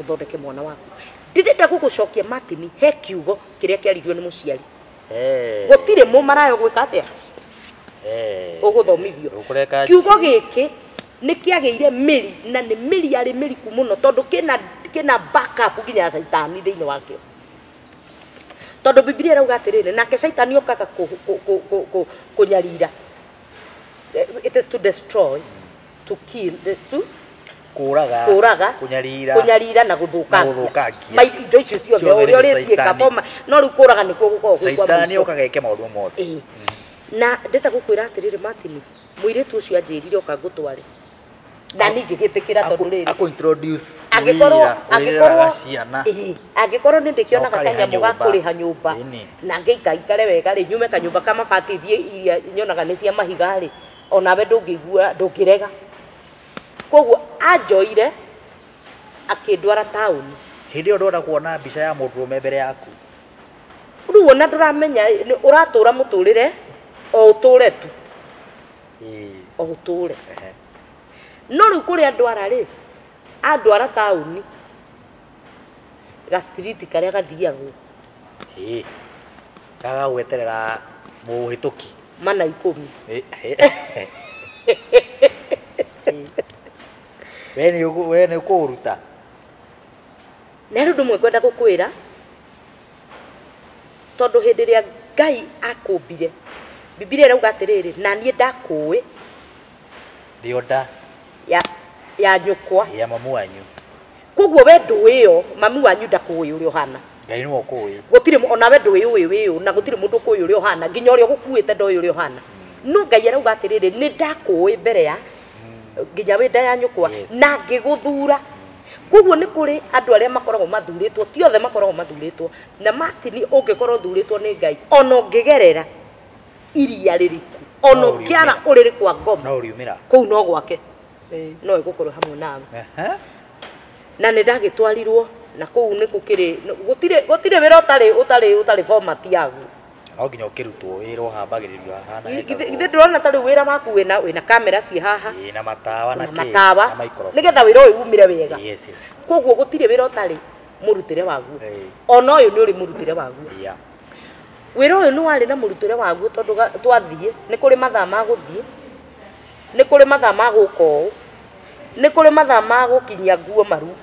ũthondeke mwana waku. Ndĩrenda gũgũcokia Martin he kiugo kĩrĩa kĩaririo nĩ mũciari. Gũtirĩ mũmarayo gwĩka atĩa ũgũthomithio. Kiugo gĩkĩ nĩ kĩagĩire mĩri na nĩ mĩri yarĩ mĩriku mũno tondũ kĩna backup nginya Saitani thĩinĩ wakĩo. Tondũ Biblia ĩrauga atĩrĩrĩ nake Saitani okaga kũnyarira. It is to destroy, to kill, to kũraga, kunyarira na gũthũkangia. Indo icio ciothe ũrĩa ũrĩciĩka boma no rĩu kũraga nĩkuo gũkoragwo gwĩ kwa Saitani okaga eke maũndũ mothe. Na ndeta gũkwĩra atĩrĩrĩ Martin mũirĩtu ũcio anjĩrire oka ngũtware. Na ningĩ gĩtĩkĩra tondũ rĩrĩ introduce angĩkorwo nĩ ndĩkĩonaga kanyamũ ga kũrĩha nyũmba na ngĩikaikare wega rĩ nyume kanyũmba ka mabati iria nyonaga nĩ cia mahiga rĩ onawe ndũngĩigua ndũngĩrega. Koguo anjoire akĩndwara taũni. Hĩndĩ ĩyo ndona kuona mbica ya mũndũrũme mbere yaku. Rĩu ona ndũramenya ũratũra mũtũrĩre o ũtũre tu. O ũtũre. No rĩu kũrĩa ndwara rĩ andwara taũni ga street karĩa gathiagwo. Kaga gweterera mũhĩtũki. Mana 10. we nĩ ũkũruta na rĩu ũndũ ũmwe ngwenda gũkwĩra tondũ hĩndĩ ĩrĩa Ngai akũmbire Biblia ĩrauga atĩrĩrĩ na niĩ ndakũĩ ndĩonda ya nyũkwa ya mamu wanyu koguo we ndũĩyo mami wanyu ndakũĩ ũrĩa ũhana Ngai nĩ ũkũĩ gũtirĩ ona we ndũĩ ũyũ na gũtirĩ mũndũ ũkũĩ ũrĩa ũhana nginya ũrĩa ũgũkuĩte ndoĩ ũrĩa ũhana no Ngai arauga atĩrĩrĩ nĩ ndakũĩ mbere ya nginya wĩ nda ya nyũkwa na ngĩgũthura koguo nĩ kũrĩ andũ arĩa makoragwo mathurĩtwo ti othe makoragwo mathurĩtwo na Martin ũngĩkorwo thurĩtwo nĩ Ngai ona ũngĩgerera iria rĩriku ona ũngĩara ũrĩrĩ kwa ngoma no ũriumĩra kũu no gwake no ĩgũkorwo hamwe nawe na nĩ ndagĩtwarirwo na kũu nĩ gũkĩrĩ gũtirĩ wĩra ũtarĩ format yaguo no nginya ũkĩrutwo wĩra ũhambagĩrĩrio haha githĩ ndĩrona tarĩ wĩra waku wĩna kamera ciĩ haha na matawa na matawa nĩgetha wĩra ũyũ umire wega koguo gũtirĩ wĩra ũtarĩ mũrutĩre waguo ona ũyũ nĩ ũrĩ mũrutĩre waguo wĩra ũyũ nĩ warĩ na mũrutĩre waguo tondũ twathiĩ nĩ kũrĩ mathaa ma gũthiĩ nĩ kũrĩ mathaa ma gũka ũũ nĩ kũrĩ mathaa ma gũkinyia nguo maru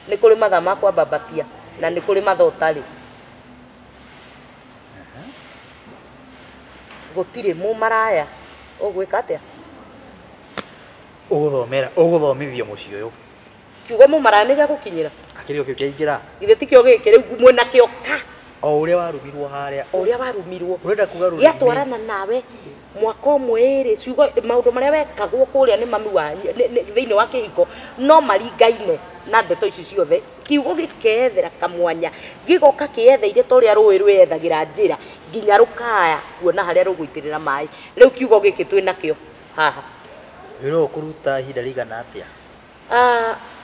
nĩ kũrĩ mathaa ma kwambambatia na nĩ kũrĩ mathaa ũtarĩ gũtirĩ mũmaraya ũgwĩka atĩa ũgũthomithio mũciĩ ũyũ kiugo mũmaraya nĩ gĩa gũkinyĩra akĩrĩ kĩo kĩaingĩra githĩ ti kĩo gĩkĩ rĩu mwĩna kĩo ka o ũrĩa warumirwo harĩa ũrĩa warumirwo ũrenda kuga rũrĩmĩ gĩatwarana nawe mwaka ũmwe ĩrĩ ciugo maũndũ marĩa wekagwo kũrĩa nĩ mami wanyu thĩinĩ wa kĩhiko no maringaine na ndeto ici ciothe kiugo gĩkeethera kamwanya gĩgoka kĩetheire ta ũrĩa rũĩ rwĩethagĩra njĩra nginya rũkaya kuona harĩa rũgũitĩrĩra maĩ rĩu kiugo gĩkĩ twĩ nakĩo haha wĩra ũkũruta ihinda rĩigana atĩa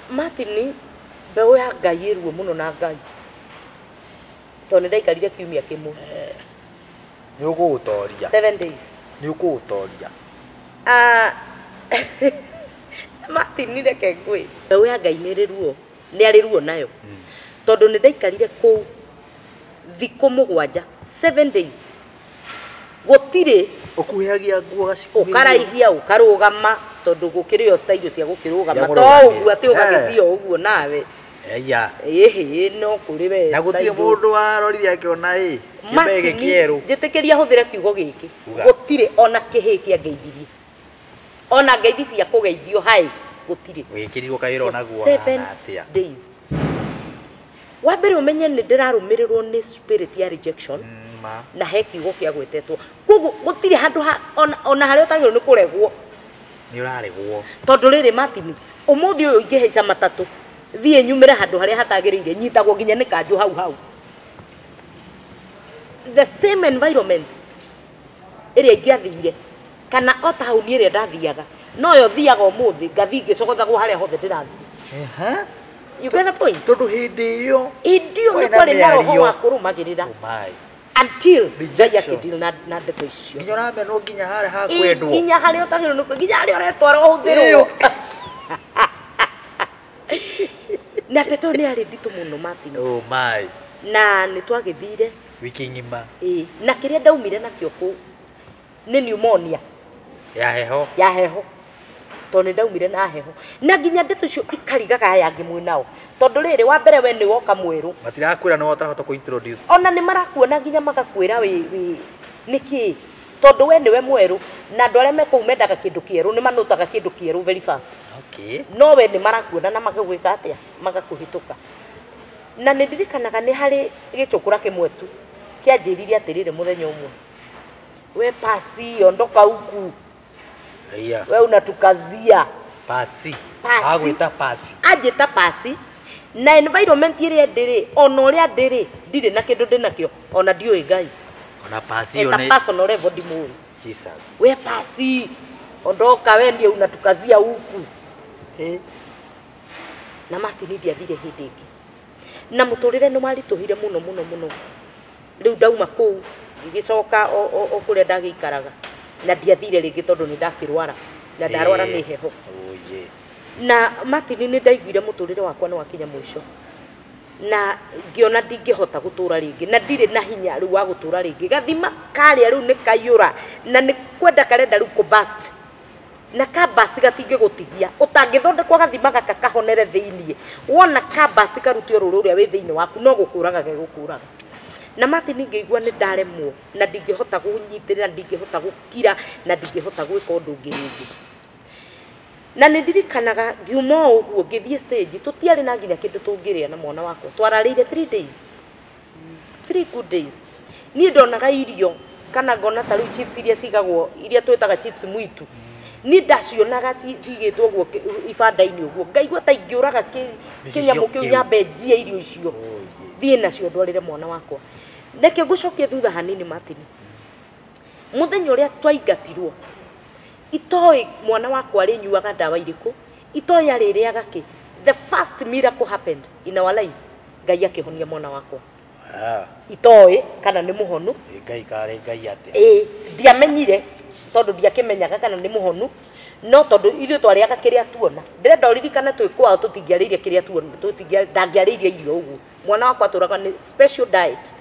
Martin mbeũ ya Ngai ĩruo mũno na Ngai tondũ nĩ ndaikarire kiumia kĩmwe nĩ ũgũgũtoria 7 days nĩ ũgũgũtoria Martin reke ngwĩ mbeũ ya Ngai nĩ ruo nĩ arĩ ruo nayo tondũ nĩ ndaikarire kũu thikũ mũgwanja 7 days gũtirĩ ũkuhĩagia nguo gacikuhĩria ũkaraihia ũkarũgama tondũ gũkĩrĩ o style cia gũkĩrũgama to ũguo atĩ ũgagĩthiĩ ũguo nawe no kũrĩ we na gũtirĩ mũndũ warorire akĩona kĩmbe gĩkĩerũ njĩtĩkĩria hũthĩre kiugo gĩkĩ gũtirĩ ona kĩhĩ kĩangeithirie ona ngeithi cia kũgeithio hai gũtirĩ wĩkĩrirwo kawĩra onaguo 7 days wa mbere ũmenye nĩ ndĩrarũmĩrĩrwo nĩ spirit ya rejection na he kiugo kĩa gwetetwo koguo gũtirĩ handũ ona harĩa ũtagĩrwo nĩ kũregwo nĩ ũraregwo tondũ rĩrĩ Martin ũmũthĩ ũyũ ingĩhaica matatũ thiĩ nyumĩre handũ harĩa hatagĩrĩire nyitagwo nginya nĩ kanjũ hau the same environment ĩrĩa ingĩathire kana o taũni ĩrĩa ndathiaga no yo thiaga ũmũthĩ ngathi ngĩcogothagwo harĩa hothe ndĩrathiĩ you get the point tondũ hĩndĩ ĩyo nĩ kwarĩ na roho wa kũrũmagĩrĩra until Ngai akĩdeal na ndeto icio nginya ũramenwo nginya harĩa hakwendwo nginya harĩa ũtagĩrwo nginya harĩa ũretwara ũhũthĩrwo na ndeto nĩ arĩ nditũ mũno Martin na nĩ twagĩthire wiki ng'ima na kĩrĩa ndaumire nakĩo kũu nĩ pneumonia ya heho tondũ nĩ ndaumire na heho na nginya ndeto icio ikarigaga aya angĩ mwĩ nao tondũ rĩrĩ wa mbere we nĩ woka mwerũ matirakwĩra nĩ ũtarahota kũ-introduce ona nĩ marakuona nginya magakwĩra nĩkĩ tondũ we nĩwe mwerũ na andũ arĩa mekũu mendaga kĩndũ kĩerũ nĩ manũtaga kĩndũ kĩerũ very fast no we nĩ marakuona na magagwĩka atĩa magakũhĩtũka na nĩ ndirikanaga nĩ harĩ gĩcũkũra kĩmwe tu kĩanjĩrire atĩrĩrĩ mũthenya ũmwe we pasi ondoka huku we unatukazia pasi agwĩta pasi anjĩta pasi na environment ĩrĩa ndĩrĩ ona ũrĩa ndĩrĩ ndirĩ na kĩndũ ndĩnakĩo ona ndiũĩ Ngai ona pasi ona personal level ndimũĩ Jesus we pasi ondoka we ndiye unatukazia huku na Martin ndiathire hĩndĩ ĩngĩ na mũtũrĩre nĩ waritũhire mũno rĩu ndauma kũu ngĩgĩcoka o kũrĩa ndagĩikaraga na ndiathire rĩngĩ tondũ nĩ ndakĩrwara na ndarwara nĩ heho na Martin nĩ ndaiguire mũtũrĩre wakwa nĩ wakinya mũico na ngĩona ndingĩhota gũtũra rĩngĩ na ndirĩ na hinya rĩu wa gũtũra rĩngĩ gathima karĩa rĩu nĩ kaiyũra na nĩ kwenda karenda rĩu kũ burst na kabasti gatinge gutigia utangithondekwa gathima gaka kahonere thiini wona kabasti karuti ruru uria wi thiini waku no gukuraga gegukuraga na mati ningeigua ni ndaremwo na ndingihota gunyitirira ndingihota gukira na ndingihota gwika undu ngiringi na nindirikanaga ngiuma uguo ngithie stage tutiari na nginya kindu tungiria na mwana wakwa twararire 3 days 3 good days ni ndonaga irio kana ngona taru chips iria cigagwo iria twitaga chips mwitu ni ndacionaga cigitwo guo ibanda-ini uguo ngaigua ta ingiuraga kinyamu kiu nyambe njie irio icio thie nacio ndwarire mwana wakwa neke ngucokie thutha hanini Martin muthenya uria twaingatirwo itoi mwana wakwa ari nyuaga ndawa iriku itoi aririaga ki the first miracle happened in our lives ngai akihonia mwana wakwa itoi kana ni muhonu ngai kare ngai ate ndiamenyire tondu ndiakimenyaga kana ni muhonu no tondu ithu twariaga kiria tuona ndirenda uririkane twikwa tutingiaririe kiria tuona ndangiaririe irio uguo mwana wakwa turaga ni special diet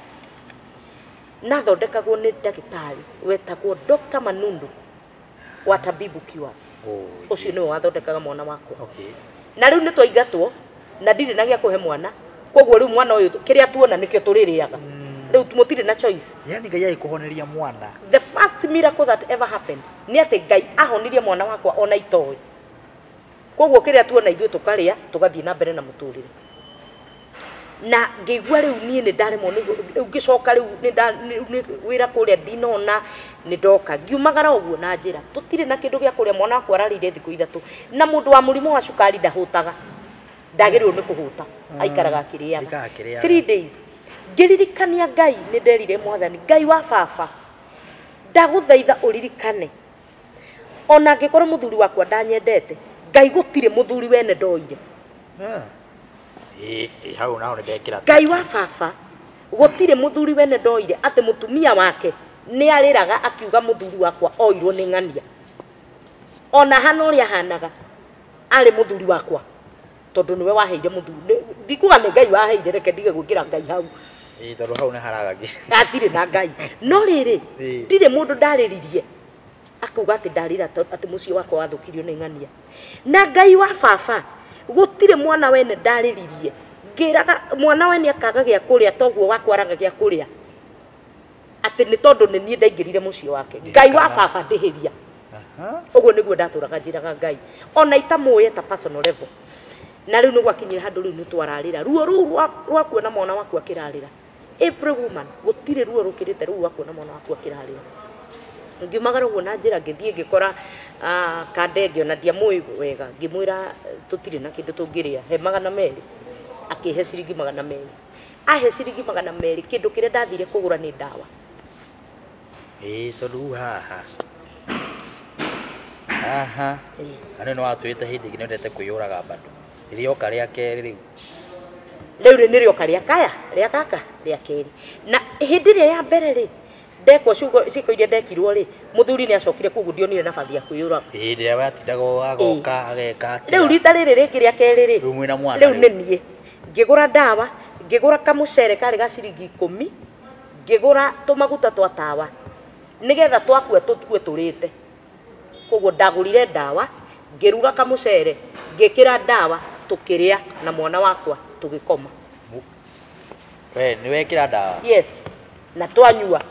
na thondekagwo ni ndagitari wetagwo Dr. Manundu wa Tabibu Cures ucio ni wathondekaga mwana wakwa na riu ni twaingatwo na ndiri na gia kuhe mwana koguo riu mwana uyu kiria tuona nikio tuririaga riu tumutire na choice yani ngai kuhoneria mwana the first miracle that ever happened ni ati ngai ahonirie mwana wakwa ona itoi koguo kiria tuona ithuĩ tukaria tugathie na mbere na muturire na ngigua riu nie ni ndaremo riu ngicoka riu ni wira kuria ndinona ni ndoka ngiumagara uguo na njira tutire na kindu gia kuria mwana wakwa ararire thiku ithatu na mundu wa murimo wa cukari ndahutaga ndagirirwo ni kuhuta aikaraga akiriaga 3 days ngiririkania ngai ni nderire mwathani ngai wa baba ndaguthaitha uririkane ona ngikorwo muthuri wakwa ndanyendete ngai gutire muthuri wene ndoire hau naho ndekira ngai wa baba gutire muthuri wene ndoire ati mutumia wake ni ariraga akiuga muthuri wakwa oirwo ni ng'ania ona hana uria hanaga ari muthuri wakwa tondu niwe waheire muthuri ndikuga ni ngai waheire reke ndige gwikira ngai hau tondu hau ni haragagi atire na ngai no riri ndire mundu ndariririe akuga ati ndarira ati mucio wakwa wathukirio ni ng'ania na ngai wa baba gutire mwana wene ndariririe ngiraga mwana wene akaga gia kuria toguo wakwa araga gia kuria ati ni tondu ni nie ndaingirire mucio wake ngai wa baba ndihiria uguo niguo ndaturaga njiraga ngai ona itamuye ta personal level na riu nigwakinyira handu riu nitwararira ruo rwa kuona mwana waku akirarira every woman gutire ruo rukirite ruo rwa kuona mwana waku akirarira ngiumagara uguo na njira ngithie ngikora kandenge ona ndiamui wega ngimwira tutire na kindu tungiria he 200 akihe ciringi 200 ahe ciringi 200 kindu kiria ndathire kugura ni ndawa tondu haha ane no atwite hindi ngi ndete kuyuraga bado irioka ria keri riu ni rioka ria kaya ria kaka ria keri na hindi ria ya mbere ri ndekwo ciko iria ndekirwo ri muthuri ni acokire kugu ndionire nabathi ya kuyura hindi ya watindago agoka ageka riu rita riri ringi ria keri ri riu mwina mwana riu ni nie ngigura ndawa ngigura kamucere kari ga ciringi 10 ngigura tumaguta twa tawa nigetha twakua tutue turite koguo ndagurire ndawa ngiruga kamucere ngikira ndawa tukiria na mwana wakwa tugikoma ni wekira ndawa yes na twanyua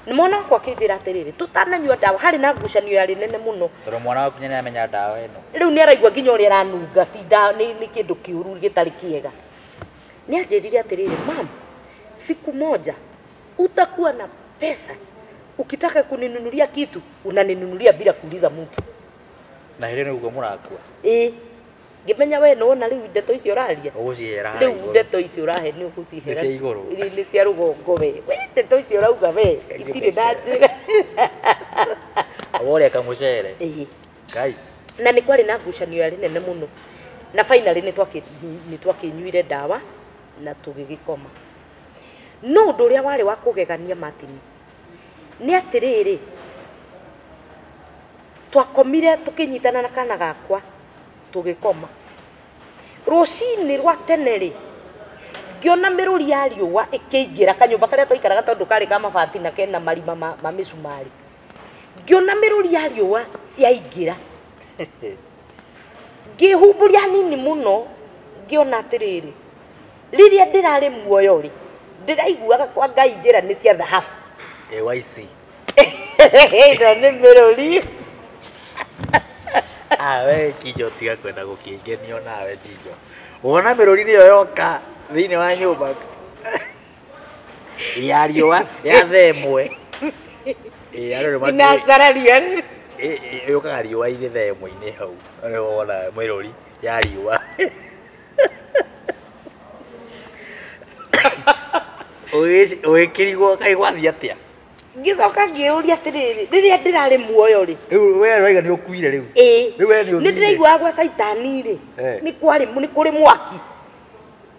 ni mwana wakwa kinjira atiriri tutananyua ndawa hari na ngucanio yari nene muno tondu mwana waku nyene amenya ndawa ino riu ni araigua nginya uria ranunga ti ndawa ni kindu kiuru gitari kiega ni anjirire atiriri mama siku moja utakuwa na pesa ukitaka kuninunulia kitu unaninunulia bila kuuliza mtu na hile ni ugo murakua ngimenya we no na riu ndeto icio uraria ugucihera riu ndeto icio urahe ni ugucihera ni cia iguru ni cia rugongo we ndeto icio urauga we itire na njira awore kamucere ngai na ni kwari na ngucanio yari nene muno na finally ni twakinyuire ndawa na tugigikoma no undu uria wari wa kugegania Martin ni atiriri twakomire tukinyitana na kana gakwa tugikoma rucini rwa teneri ngiona miruri ya riua ikiingira kanyumba karia twaikaraga tondu kari ka mabati na kena marima ma misumari ngiona miruri ya riua yaingira ngĩhumburia hanini mũno ngĩona atĩrĩrĩ rĩrĩa ndĩrarĩ muoyo rĩ ndĩraiguaga kwa Ngai njĩra nĩ cia thahabu AYC ĩno nĩ mĩrũri we Kinjo tiga kwenda gũkĩngenio nawe Kinjo wona mĩrũri nĩyo yoka thĩinĩ wa nyũmba ya riũa ya themwe inacararia yũkaga riũa-inĩ themwe-inĩ hau arĩ wona mĩrũri ya riũa ũgĩkĩrigwo kaĩ gwathiĩ atĩa ngĩcoka ngĩũria atĩrĩrĩ rĩrĩa ndĩrarĩ muoyo rĩ rĩu we ũraiga nĩ ũkuire rĩu rĩu we nĩ ndĩraiguaga gwa caitani rĩ nĩ kũrĩ mwaki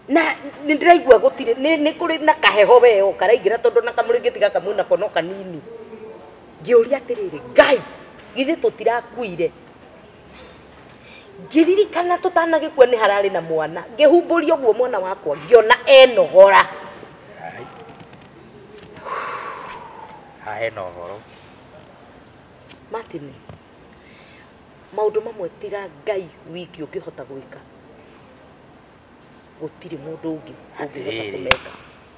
na nĩ ndĩraigua gũtirĩ nĩ kũrĩ na kaheho weo karaingĩra tondũ na kamũrĩngĩti gaka mwĩna kono kanini ngĩũria atĩrĩrĩ Ngai githĩ tũtirakuire ngĩririkana tũtanagĩkua nĩ hararĩ na mwana ngĩhumbũria ũguo mwana wakwa ngĩona enogora hena ũhoro Martin maũndũ mamwe tiga Ngai wiki ũngĩhota gwĩka gũtirĩ mũndũ ũngĩ ũngĩhota kũmeka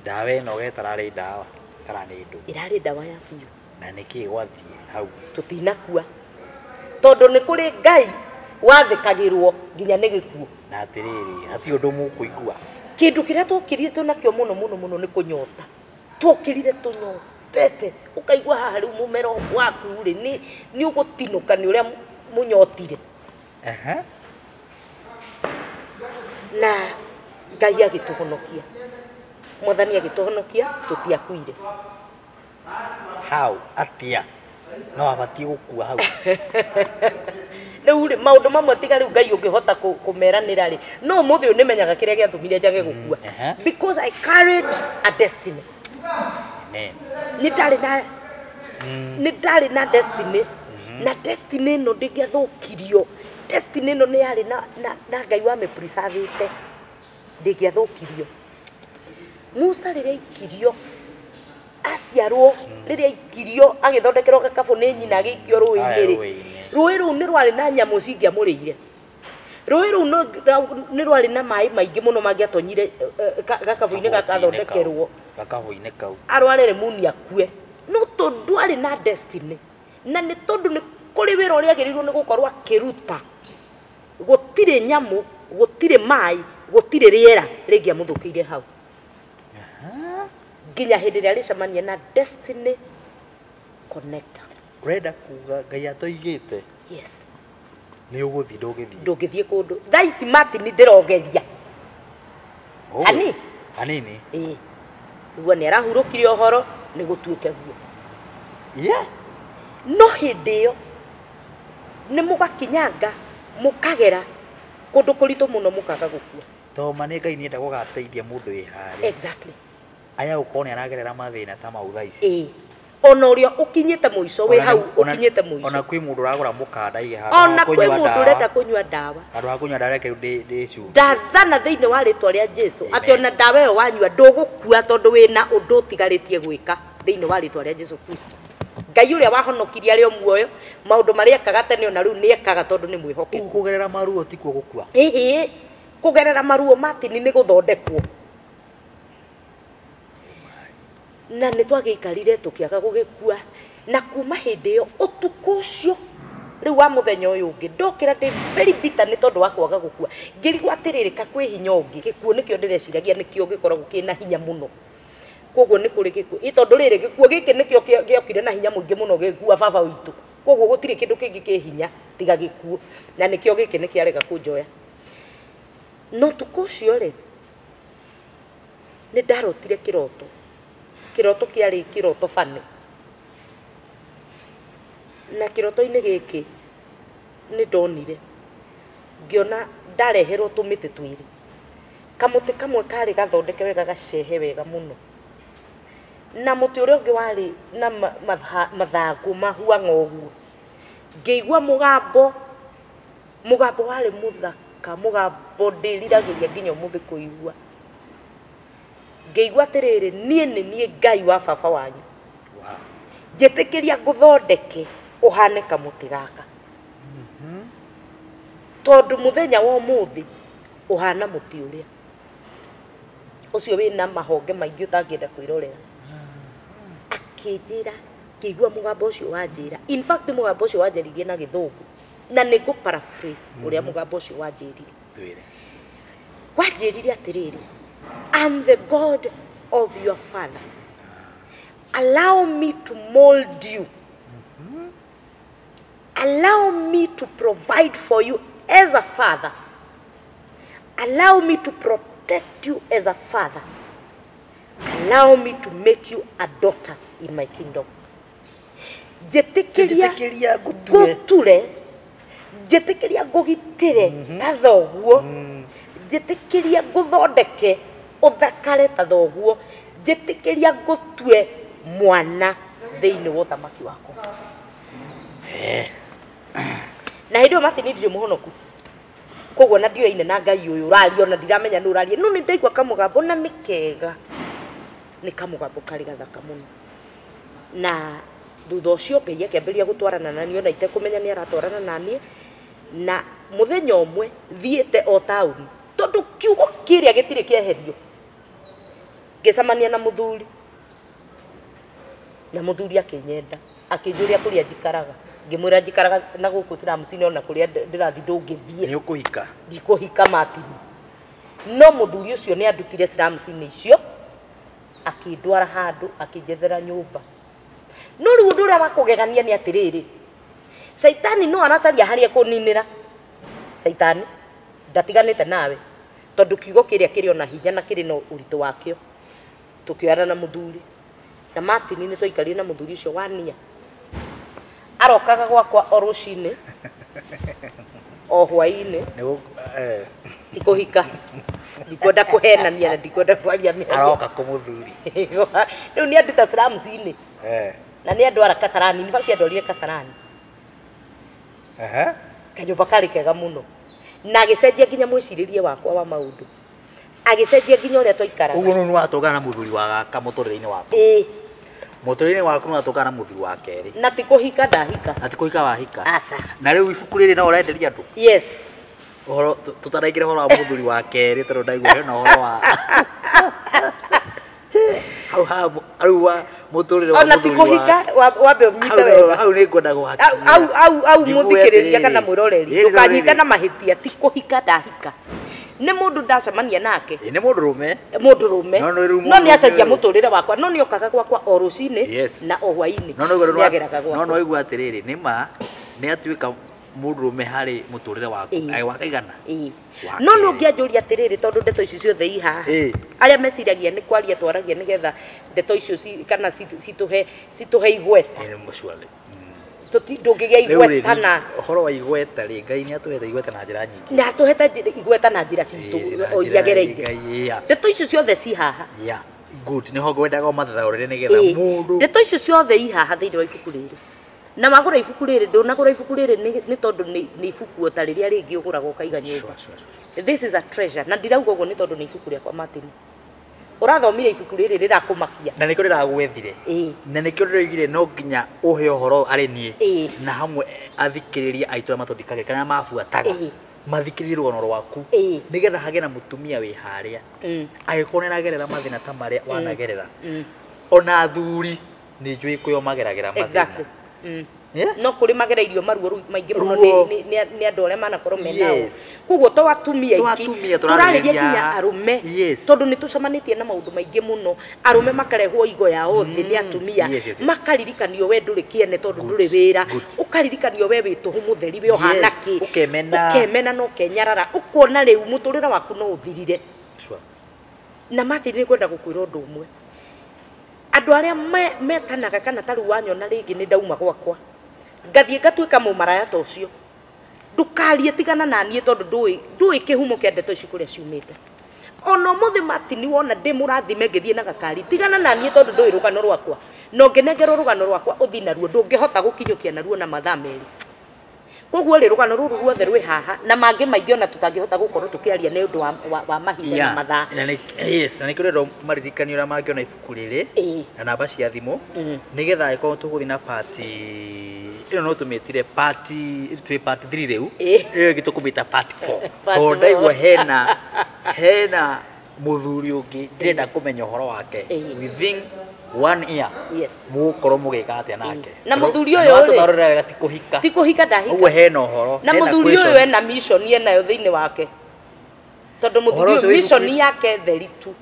ndawa ĩno getararĩ ndawa kana nĩ ndũ ĩrarĩ ndawa ya biũ na nĩkĩ gwathiĩ hau tũtinakua tondũ nĩ kũrĩ Ngai wathĩkagĩrwo nginya nĩ gĩkuũ na atĩrĩrĩ hatirĩ ũndũ mũkũigua kĩndũ kĩrĩa twokĩrire twĩnakĩo mũno mũno mũno nĩ kũnyota twokĩrire tũnyotete ũkaigua haha rĩu mũmero waku rĩ nĩ ũgũtinũka nĩ ũrĩa mũnyotire na Ngai agĩtũhonokia Mwathani agĩtũhonokia tũtiakuire hau atĩa no abatiĩ gũkua hau rĩu rĩ maũndũ mamwe tiga rĩu Ngai ũngĩhota kũmeranĩra rĩ no ũmũthĩ ũyũ nĩmenyaga kĩrĩa gĩatũmire njage gũkua because I carried a destiny nĩ ndarĩ na destiny na destiny ĩno ndĩngĩathũkirio destiny ĩno nĩ yarĩ na Ngai wa preservate ndĩngĩathũkirio Musa rĩrĩa ikirio aciarwo rĩrĩa ikirio agĩthondekerwo gakabũ nĩ nyina agĩikio rũĩ-inĩ rĩ rũĩ rũu nĩ rwarĩ na nyamũ cingĩamũrĩire rũĩ rũu nĩ rwarĩ na maĩ maingĩ mũno mangĩatonyire gakabũ-inĩ gakathondekerwo gakabũ-inĩ kau arwarere muni akue no tondũ arĩ na destiny na nĩ tondũ nĩ kũrĩ wĩra ũrĩa agĩrĩirwo nĩ gũkorwo akĩruta gũtirĩ nyamũ gũtirĩ maĩ gũtirĩ rĩera rĩngĩamũthũkĩire hau nginya hĩndĩ ĩrĩa arĩcemania na destiny connector ũrenda kuga Ngai atoigĩte yes nĩ ũgũthiĩ ndũngĩthiĩ kũndũ thaa ici Martin ndĩrogeria hanini nĩguo nĩ arahurũkire ũhoro nĩ gũtuĩke guo yeah no hĩndĩ ĩyo nĩ mũgakinyanga mũkagera kũndũ kũritũ mũno mũkaga gũkua toma nĩ Ngai nĩenda gũgateithia mũndũ wĩ harĩa exactly aya gũkorwo nĩ aragerera mathĩna ta mau thaa ici ona ũrĩa ũkinyĩte mũico wĩ hau ũkinyĩte mũico ona kwĩ mũndũ ũragũra mũkanda ona kwĩ mũndũ ũrenda kũnyua ndawa andũ ha kũnyua ndawa reke ndĩcu ndathana thĩinĩ wa rĩtwa rĩa Jesũ atĩ ona ndawa ĩyo wanyua ndũgũkua tondũ wĩna ũndũ ũtigarĩtie gwĩka thĩinĩ wa rĩtwa rĩa Jesũ Kristo Ngai ũrĩa wahonokirie arĩ o muoyo maũndũ marĩa ekaga tene ona rĩu nĩ ekaga tondũ nĩ mwĩhokeku kũgerera maruo ti kuo gũkua kũgerera maruo Martin nĩ gũthondekwo na nĩ twagĩikarire tũkĩaga gũgĩkua na kuma hĩndĩ ĩyo ũtukũ ũcio rĩu wa mũthenya ũyũ ũngĩ ndokĩra ndĩ very bitter nĩ tondũ wa kwaga gũkua ngĩrigwo atĩrĩrĩ kakwĩ hinya ũngĩ gĩkuũ nĩkĩo ndĩreciragia nĩkĩo gĩkoragwo kĩna hinya mũno koguo nĩ kũrĩ gĩkuũ tondũ rĩrĩ gĩkuũ gĩkĩ nĩkĩo gĩokire na hinya mũingĩ mũno gĩkua baba witũ koguo gũtirĩ kĩndũ kĩngĩ kĩ hinya tiga gĩkuũ na nĩkĩo gĩkĩ nĩkĩarega kũnjoya no ũtukũ ũcio rĩ nĩ ndarotire kĩroto kĩarĩ kĩroto bane na kĩroto-inĩ gĩkĩ nĩ ndonire ngĩona ndareherwo tũmĩtĩ twĩrĩ kamũtĩ kamwe karĩ gathondeke wega gacehe wega mũno na mũtĩ ũrĩa ũngĩ warĩ na mathangũ mahuanga ũguo ngĩigua mũgambo warĩ mũthaka mũgambo ndĩriragĩria nginya ũmũthĩ kũigua ngĩigua atĩrĩrĩ niĩ nĩ niĩ Ngai wa baba wanyu njĩtĩkĩria ngũthondeke ũhane kamũtĩ gaka tondu muthenya wa umuthi uhana muti uria ucio wina mahonge maingi utangienda kwirorera akinjira kigua mugambo ucio wanjira in fact mugambo ucio wanjaririe na githungu na nigo paraphrase uria mugambo ucio wanjirire wanjirire atiriri I'm the God of your father. Allow me to mold you. Allow me to provide for you as a father. Allow me to protect you as a father. Allow me to make you a daughter in my kingdom. Jetikiria guture. Jetikiria gugitire ta thoguo. Jetikiria guthondeke uthakare ta thoguo. Jetikiria gutue mwana thiini wa thamaki wako. Na hindo Martin ndire muhonoku. Koguo na ndioine na Ngai uyu urario na ndiramenya nu urarie. No ni ndaigua kamugambo na nikega. Ni kamugambo kari gathaka muno. Na thutha ucio Ngai akĩambĩrĩria gũtwarana na niĩ ona itekũmenya nĩ aratwarana na niĩ. Na muthenya ũmwe thiĩte o taũni. Tondu kiugo kĩrĩa gĩtirĩ kĩeherio. Ngĩcamania na muthuri. Na muthuri akĩnyenda. Akĩnjũria kũrĩa njikaraga. Ngĩmwĩra njikaraga na gũkũ Siramucini ona kũrĩa ndĩrathi ndũngĩthiĩ. Nĩ ũkũhika. Ndikũhika Martin. No muthuri ũcio nĩ andutire Siramucini icio. Akĩndwara handũ akĩnjethera nyũmba. No rĩu ũndũ ũrĩa wa kũgegania nĩ atĩrĩrĩ. Saitani no aracaria harĩa kũninĩra. Saitani ndatiganĩte nawe. Tondu kiugo kĩrĩa kĩrĩ ona hinya na kĩrĩ na ũritũ wakĩo. Tukioana na muthuri. Na Martin nĩ twaikarire na muthuri ũcio wania. Arokaga gwakwa o rũcinĩ. O hwaĩ-inĩ. Ndikũhika. Ndikwenda kũhenania na ndikwenda kwaria mĩario. Aroka kũmũthuri. Rĩu nĩ anduta Siramucini. Na nĩ andwara Kasarani. Nĩ baki andwarire Kasarani. Kanyũmba karĩ kega mũno. Na agĩcenjia nginya mwĩcirĩrie wakwa wa maũndũ. Agĩcenjia nginya ũrĩa twaikaraga. Ũguo nĩ watũgana na muthuri wa gaka mũtũrĩre-inĩ waku. Mũtũrĩre-inĩ waku nĩ watũgana na muthuri wa kerĩ. Na ti kũhika ndahika. Na ti kũhika wahika. Aca. Na rĩu ibuku rĩrĩ no ũrenderia andũ. Yes. Ũhoro tutaraigire ũhoro wa muthuri wa kerĩ tondũ ndaigua hena ũhoro wa au wa mũtũrĩre wa muthuri wa. Ona ti kũhika wambe ũnyite wega. Hau nĩ ngwenda gũhaka. Au mũthikĩrĩria kana mwĩroreri. Ndũkanyite na mahĩtia ti kũhika ndahika. Nĩ mũndũ ndacemania nake. Nĩ mũndũrũme. Mũndũrũme. No nĩ acenjia mũtũrĩre wakwa. No nĩ okaga gwakwa o rũcinĩ na o hwaĩ-inĩ. Nĩ ageraga gwakwa. No waigua atĩrĩrĩ nĩ ma nĩ atuĩka mũndũrũme harĩ mũtũrĩre waku. Ai wakaigana. No no ngĩanjũria atĩrĩrĩ tondũ ndeto ici ciothe ihaha. Arĩa meciragia nĩ kwaria twaragia nĩgetha ndeto icio kana citũhe igweta. Nĩ mũcwale. Ndũngĩgĩa igweta na ũhoro wa igweta rĩ Ngai nĩ atũhete igweta na njĩra nyingĩ. Nĩ atũhete igweta na njĩra citũ o iria gereire. Ndeto icio ciothe ci haha. Good. Nĩ ho ngwendaga ũmathathaũrĩre nĩgetha mũndũ. Ndeto icio ciothe ihaha thĩinĩ wa ibuku rĩrĩ. Na magũra ibuku rĩrĩ ndũnagũra ibuku rĩrĩ nĩ tondũ nĩ ibuku o ta rĩrĩa rĩngĩ ũgũraga ũkaiga nyũmba. This is a treasure. Na ndirauga ũguo nĩ tondũ nĩ ibuku rĩakwa Martin. Ũrathomire ibuku rĩrĩ rĩrakũmakia. Na nĩkĩo rĩragwethire. Na nĩkĩo rĩroigire no nginya ũhe ũhoro arĩ niĩ. Na hamwe athikĩrĩria aitũ matũthikaga kana mabuataga. Mathikĩrĩrie rũgano rwaku. Nĩgetha hagĩe na mũtumia wĩ harĩa. Agĩkorwo nĩ aragerera mathĩna ta marĩa wanagerera. Ona athuri nĩ njũĩ kwĩo mageragĩra mathĩna. No kũrĩ magereirio maruo maingĩ mũno nĩ andũ arĩa manakorwo menao. Koguo to atumia aingĩ tũrarĩria nginya arũme tondũ nĩ tũcemanĩtie na maũndũ maingĩ mũno. Arũme makarehwo igo yao thĩ nĩ atumia makaririkanio we ndũrĩ kĩene tondũ ndũrĩ wĩra. Ũkaririkanio we wĩ tũhũ mũtheri we ũhana kĩ. Ũkemena no kenyarara ũkona rĩu mũtũrĩre waku no ũthirire. Na Martin nĩ ngwenda gũkwĩra ũndũ ũmwe. Andũ arĩa metanaga kana tarĩ wanyona rĩngĩ nĩ ndauma gwakwa ngathiĩ ngatuĩka mũmaraya ta ũcio ndũkarie tigana na niĩ tondũ ndũĩ kĩhumo kĩa ndeto ici kũrĩa ciumĩte. Ona ũmũthĩ Martin wona ndĩ mũrathime ngĩthiĩ na gakari tigana na niĩ tondũ ndũĩ rũgano rwakwa. No ngĩnengerwo rũgano rwakwa ũthiĩ naruo ndũngĩhota gũkinyũkia naruo na mathaa merĩ. Koguo rĩ rũgano rũrũ ruothe rwĩ haha na mangĩ maingĩ ona tũtangĩhota gũkorwo tũkĩaria nĩ ũndũ wa mahinda na mathaa. Yes, na nĩ kĩrĩ maririkani ũrĩa mangĩona ibuku rĩrĩ na namba cia thimũ nĩgetha agĩkorwo tũgũthiĩ na part ino no tumetire party 3 riu Eh. iyo gitu kumita part 4 Part to four. ndaigua hena muthuri ungi ndenda kumenya uhoro wake within 1 year Yes. mukorwo mugika atia nake Na muthuri uyu ri tutarorera wega tikuhika tikuhika ndahika uguo hena uhoro na muthuri uyu ena mission enayo thiini wake tondu muthuri uyu mission yake theri tu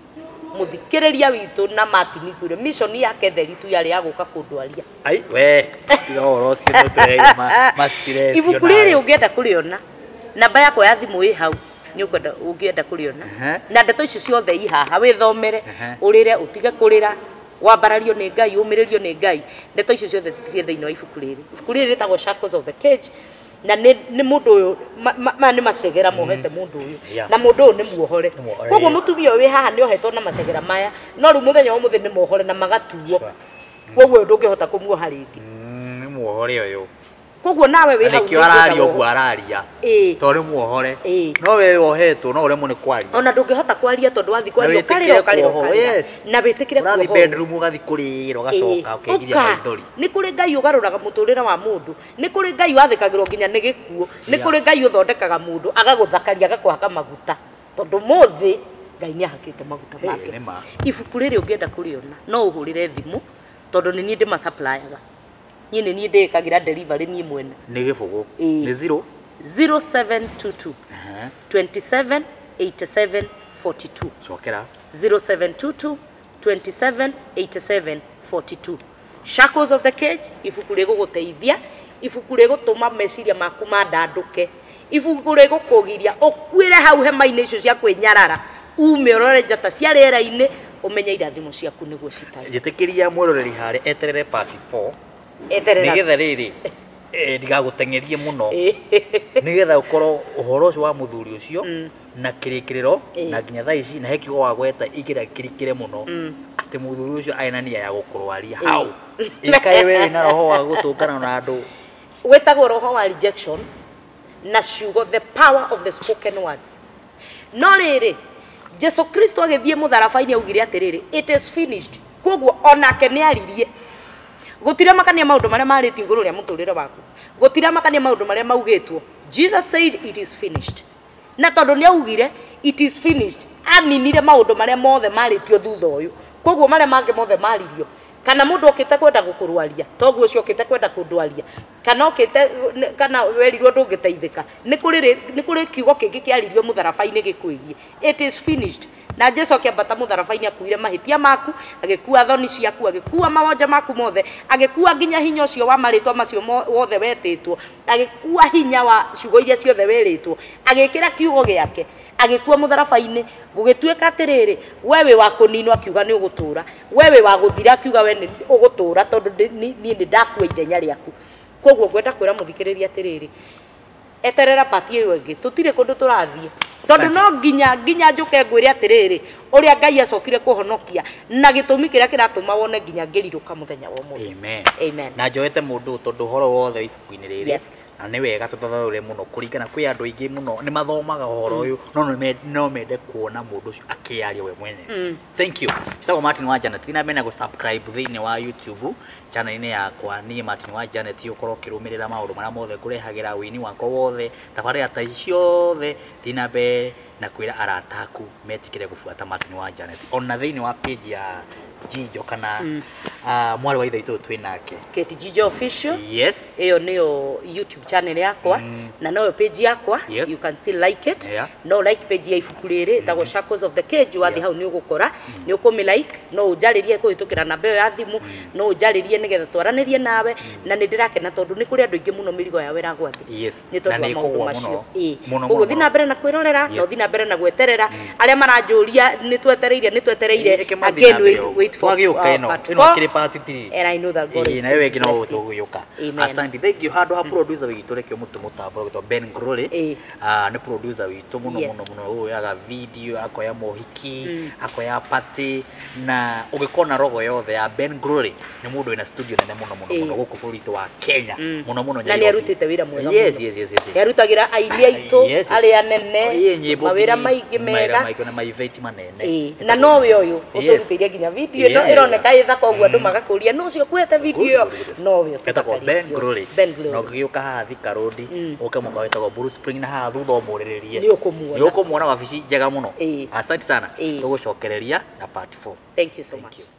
muthikiriria witu na Martin Kwire mission yake theri tu yari ya guka kundwaria ai we tiga uhoro ucio no turei matireci ibuku riri ungienda kuriona namba yakwa ya thimu ĩ hau ni ukwenda ungienda kuriona na ndeto icio ciothe i haha withomere urire utige kurira wambarario ni Ngai umiririo ni Ngai ndeto icio ciothe cie thiini wa ibuku riri ritagwo Shackles of the Cage na ni mundu uyu ma ni macegera mohete mundu uyu na mundu uyu ni muohore koguo mutumia uyu wi haha ni ohetwo na macegera maya no riu muthenya wa muthi ni muohore na magatuo koguo ndungihota kumuoha ringi ni muohore uyu koguo nawe wi hau nikio araria uguo araria tondu muohore no we wohetwo no uremwo ni kwaria ona ndungihota kwaria tondu wathi kwaria ukarira na witikire kuohwo urathi bedroom ugathi kurira ugacoka ukegiria maithori ni kuri Ngai ugaruraga muturira wa mundu ni kuri Ngai wathikagirwo nginya ni gikuo ni kuri Ngai uthondekaga mundu agaguthakaria agakwaka maguta tondu muthi Ngai ni ahakite maguta make ibuku riri ungienda kuriona no uhurire thimu tondu ni nie ndima supplyaga nie ni nie ndikagira delivery nie mwene ni gibugu ni 0722 27 87 42 cokera 0722 27 87 42 Shackles of the Cage ibuku riguguteithia ibuku rigutuma meciria maku mandanduke ibuku rigukugiria ukwire hau hema-ini icio cia kwinyarara ume urore njata cia rĩera-inĩ umenye irathimo ciaku niguo citari njitikiria mwiroreri hari eterere part 4 eterera nigetha riri ndigagutengerie muno nigetha ukorwo uhoro ucio wa muthuri ucio na kirikiriro na nginya thaa ici na hekigo wa gweta igira kirikire muno ati muthuri ucio aina nia ya gukurwaria hau ikae wewe na roho wa gutungana na andu wetagwo roho wa rejection na ciugo the power of the spoken words no riri Jesu Kristo agithie mutharabai-ini augire atiriri it is finished koguo onake ni aririe gutira makania maundu maria marĩtio igũrũ rĩa mũtũrĩre waku gutira makania maundu maria maugĩtwo Jesus said it is finished na tondu ni augire it is finished aninire maundu maria mothe marĩtio thutha ũyũ koguo maria mangĩ mothe maririo kana mundu okite kwenda gukurwaria toguo ucio okite kwenda kundwaria kana okite kana werirwo ndungiteithika ni kuri kiugo kingi kiaririo mutharabai-ini gikwirie it is finished na Jesu akiambata mutharabai-ini akuire mahitia maku agikua thoni ciaku agikua mawonja maku mothe agikua nginya hinya ucio wa maritwa macio wothe wetitwo agikua hinya wa ciugo iria ciothe weritwo agikira kiugo giake agikua mutharabai-ini gugituika atiriri wewe wa kuninwo akiuga ni ugutura wewe wa guthira akiuga we ni ugutura tondu ni ndakua ithenya riaku koguo ngwenda kwira muthikiriria atiriri eterera pati iyo ingi tutire kundu turathie tondu no nginya njuke ngwire atiriri uria Ngai acokire kuhonokia na gitumi kiria kiratuma wone nginya ngiriruka muthenya wa umuthi amen na njoete mundu tondu horo wothe ibuku-ini riri na ni wega tuthathaure muno kuringana kwi andu aingi muno ni mathomaga uhoro uyu no mende kuona mundu ucio akiaria we mwene thank you citagwo Martin wa Janet thina mena go subscribe thiini wa YouTube channel-ini yakwa ni Martin wa Janet ukorwo kirumirira maundu maria mothe kurehagira wini wakwa wothe tabarira ta ciothe thina be na kwira arataku metikire gufuata Martin wa Janet ona thiini wa page ya Jijo kana mwari wa ithe itu twinake Kate Jijo official yes iyo niyo YouTube channel yakwa na no page yakwa you can still like it no like page ya ibuku riri tagwo Shackles of the Cage wathi hau ni ugukora ni ukumi like no ujaririe kuhitukira namba iyo ya thimu no ujaririe nigetha twaranirie nawe na ni ndirakena tondu ni kuri andu ingi muno mirigo yawe ragwathi yes ni tondu wa maundu macio uguthi na mbere na kwirorera no thi na mbere na gweterera aria maranjuria ni twetereire again wait for kiri part 3 and I know that God is na wewe kino utuguyuka asante thank you hado ha producer witu rekio mutambo gitwa Ben Grole ni producer witu muno uyu yaga video akoya mohiki akoya party na ugikona rogo yothe ya Ben Grole ni mundu ina studio nene muno guku buritu wa Kenya muno na ni arutite wira mwega yes yarutagira aini aitu ari anene mawira maingi mega na maiveti manene na no we uyu uturutirie nginya video no ironeka itha koguo andu magakuria no cio kwete video no we Etagwo Ben Glory. Ben Glory No ngĩũka haha Thika Road ũke mũkawa wĩtagwo Blue Spring na haha thutha ũmũrĩrĩrie. Nĩ ũkũmuona wabici njega mũno. Ĩĩ. Asante sana. Ĩĩ. Tũgũcokereria na part 4. thank you so much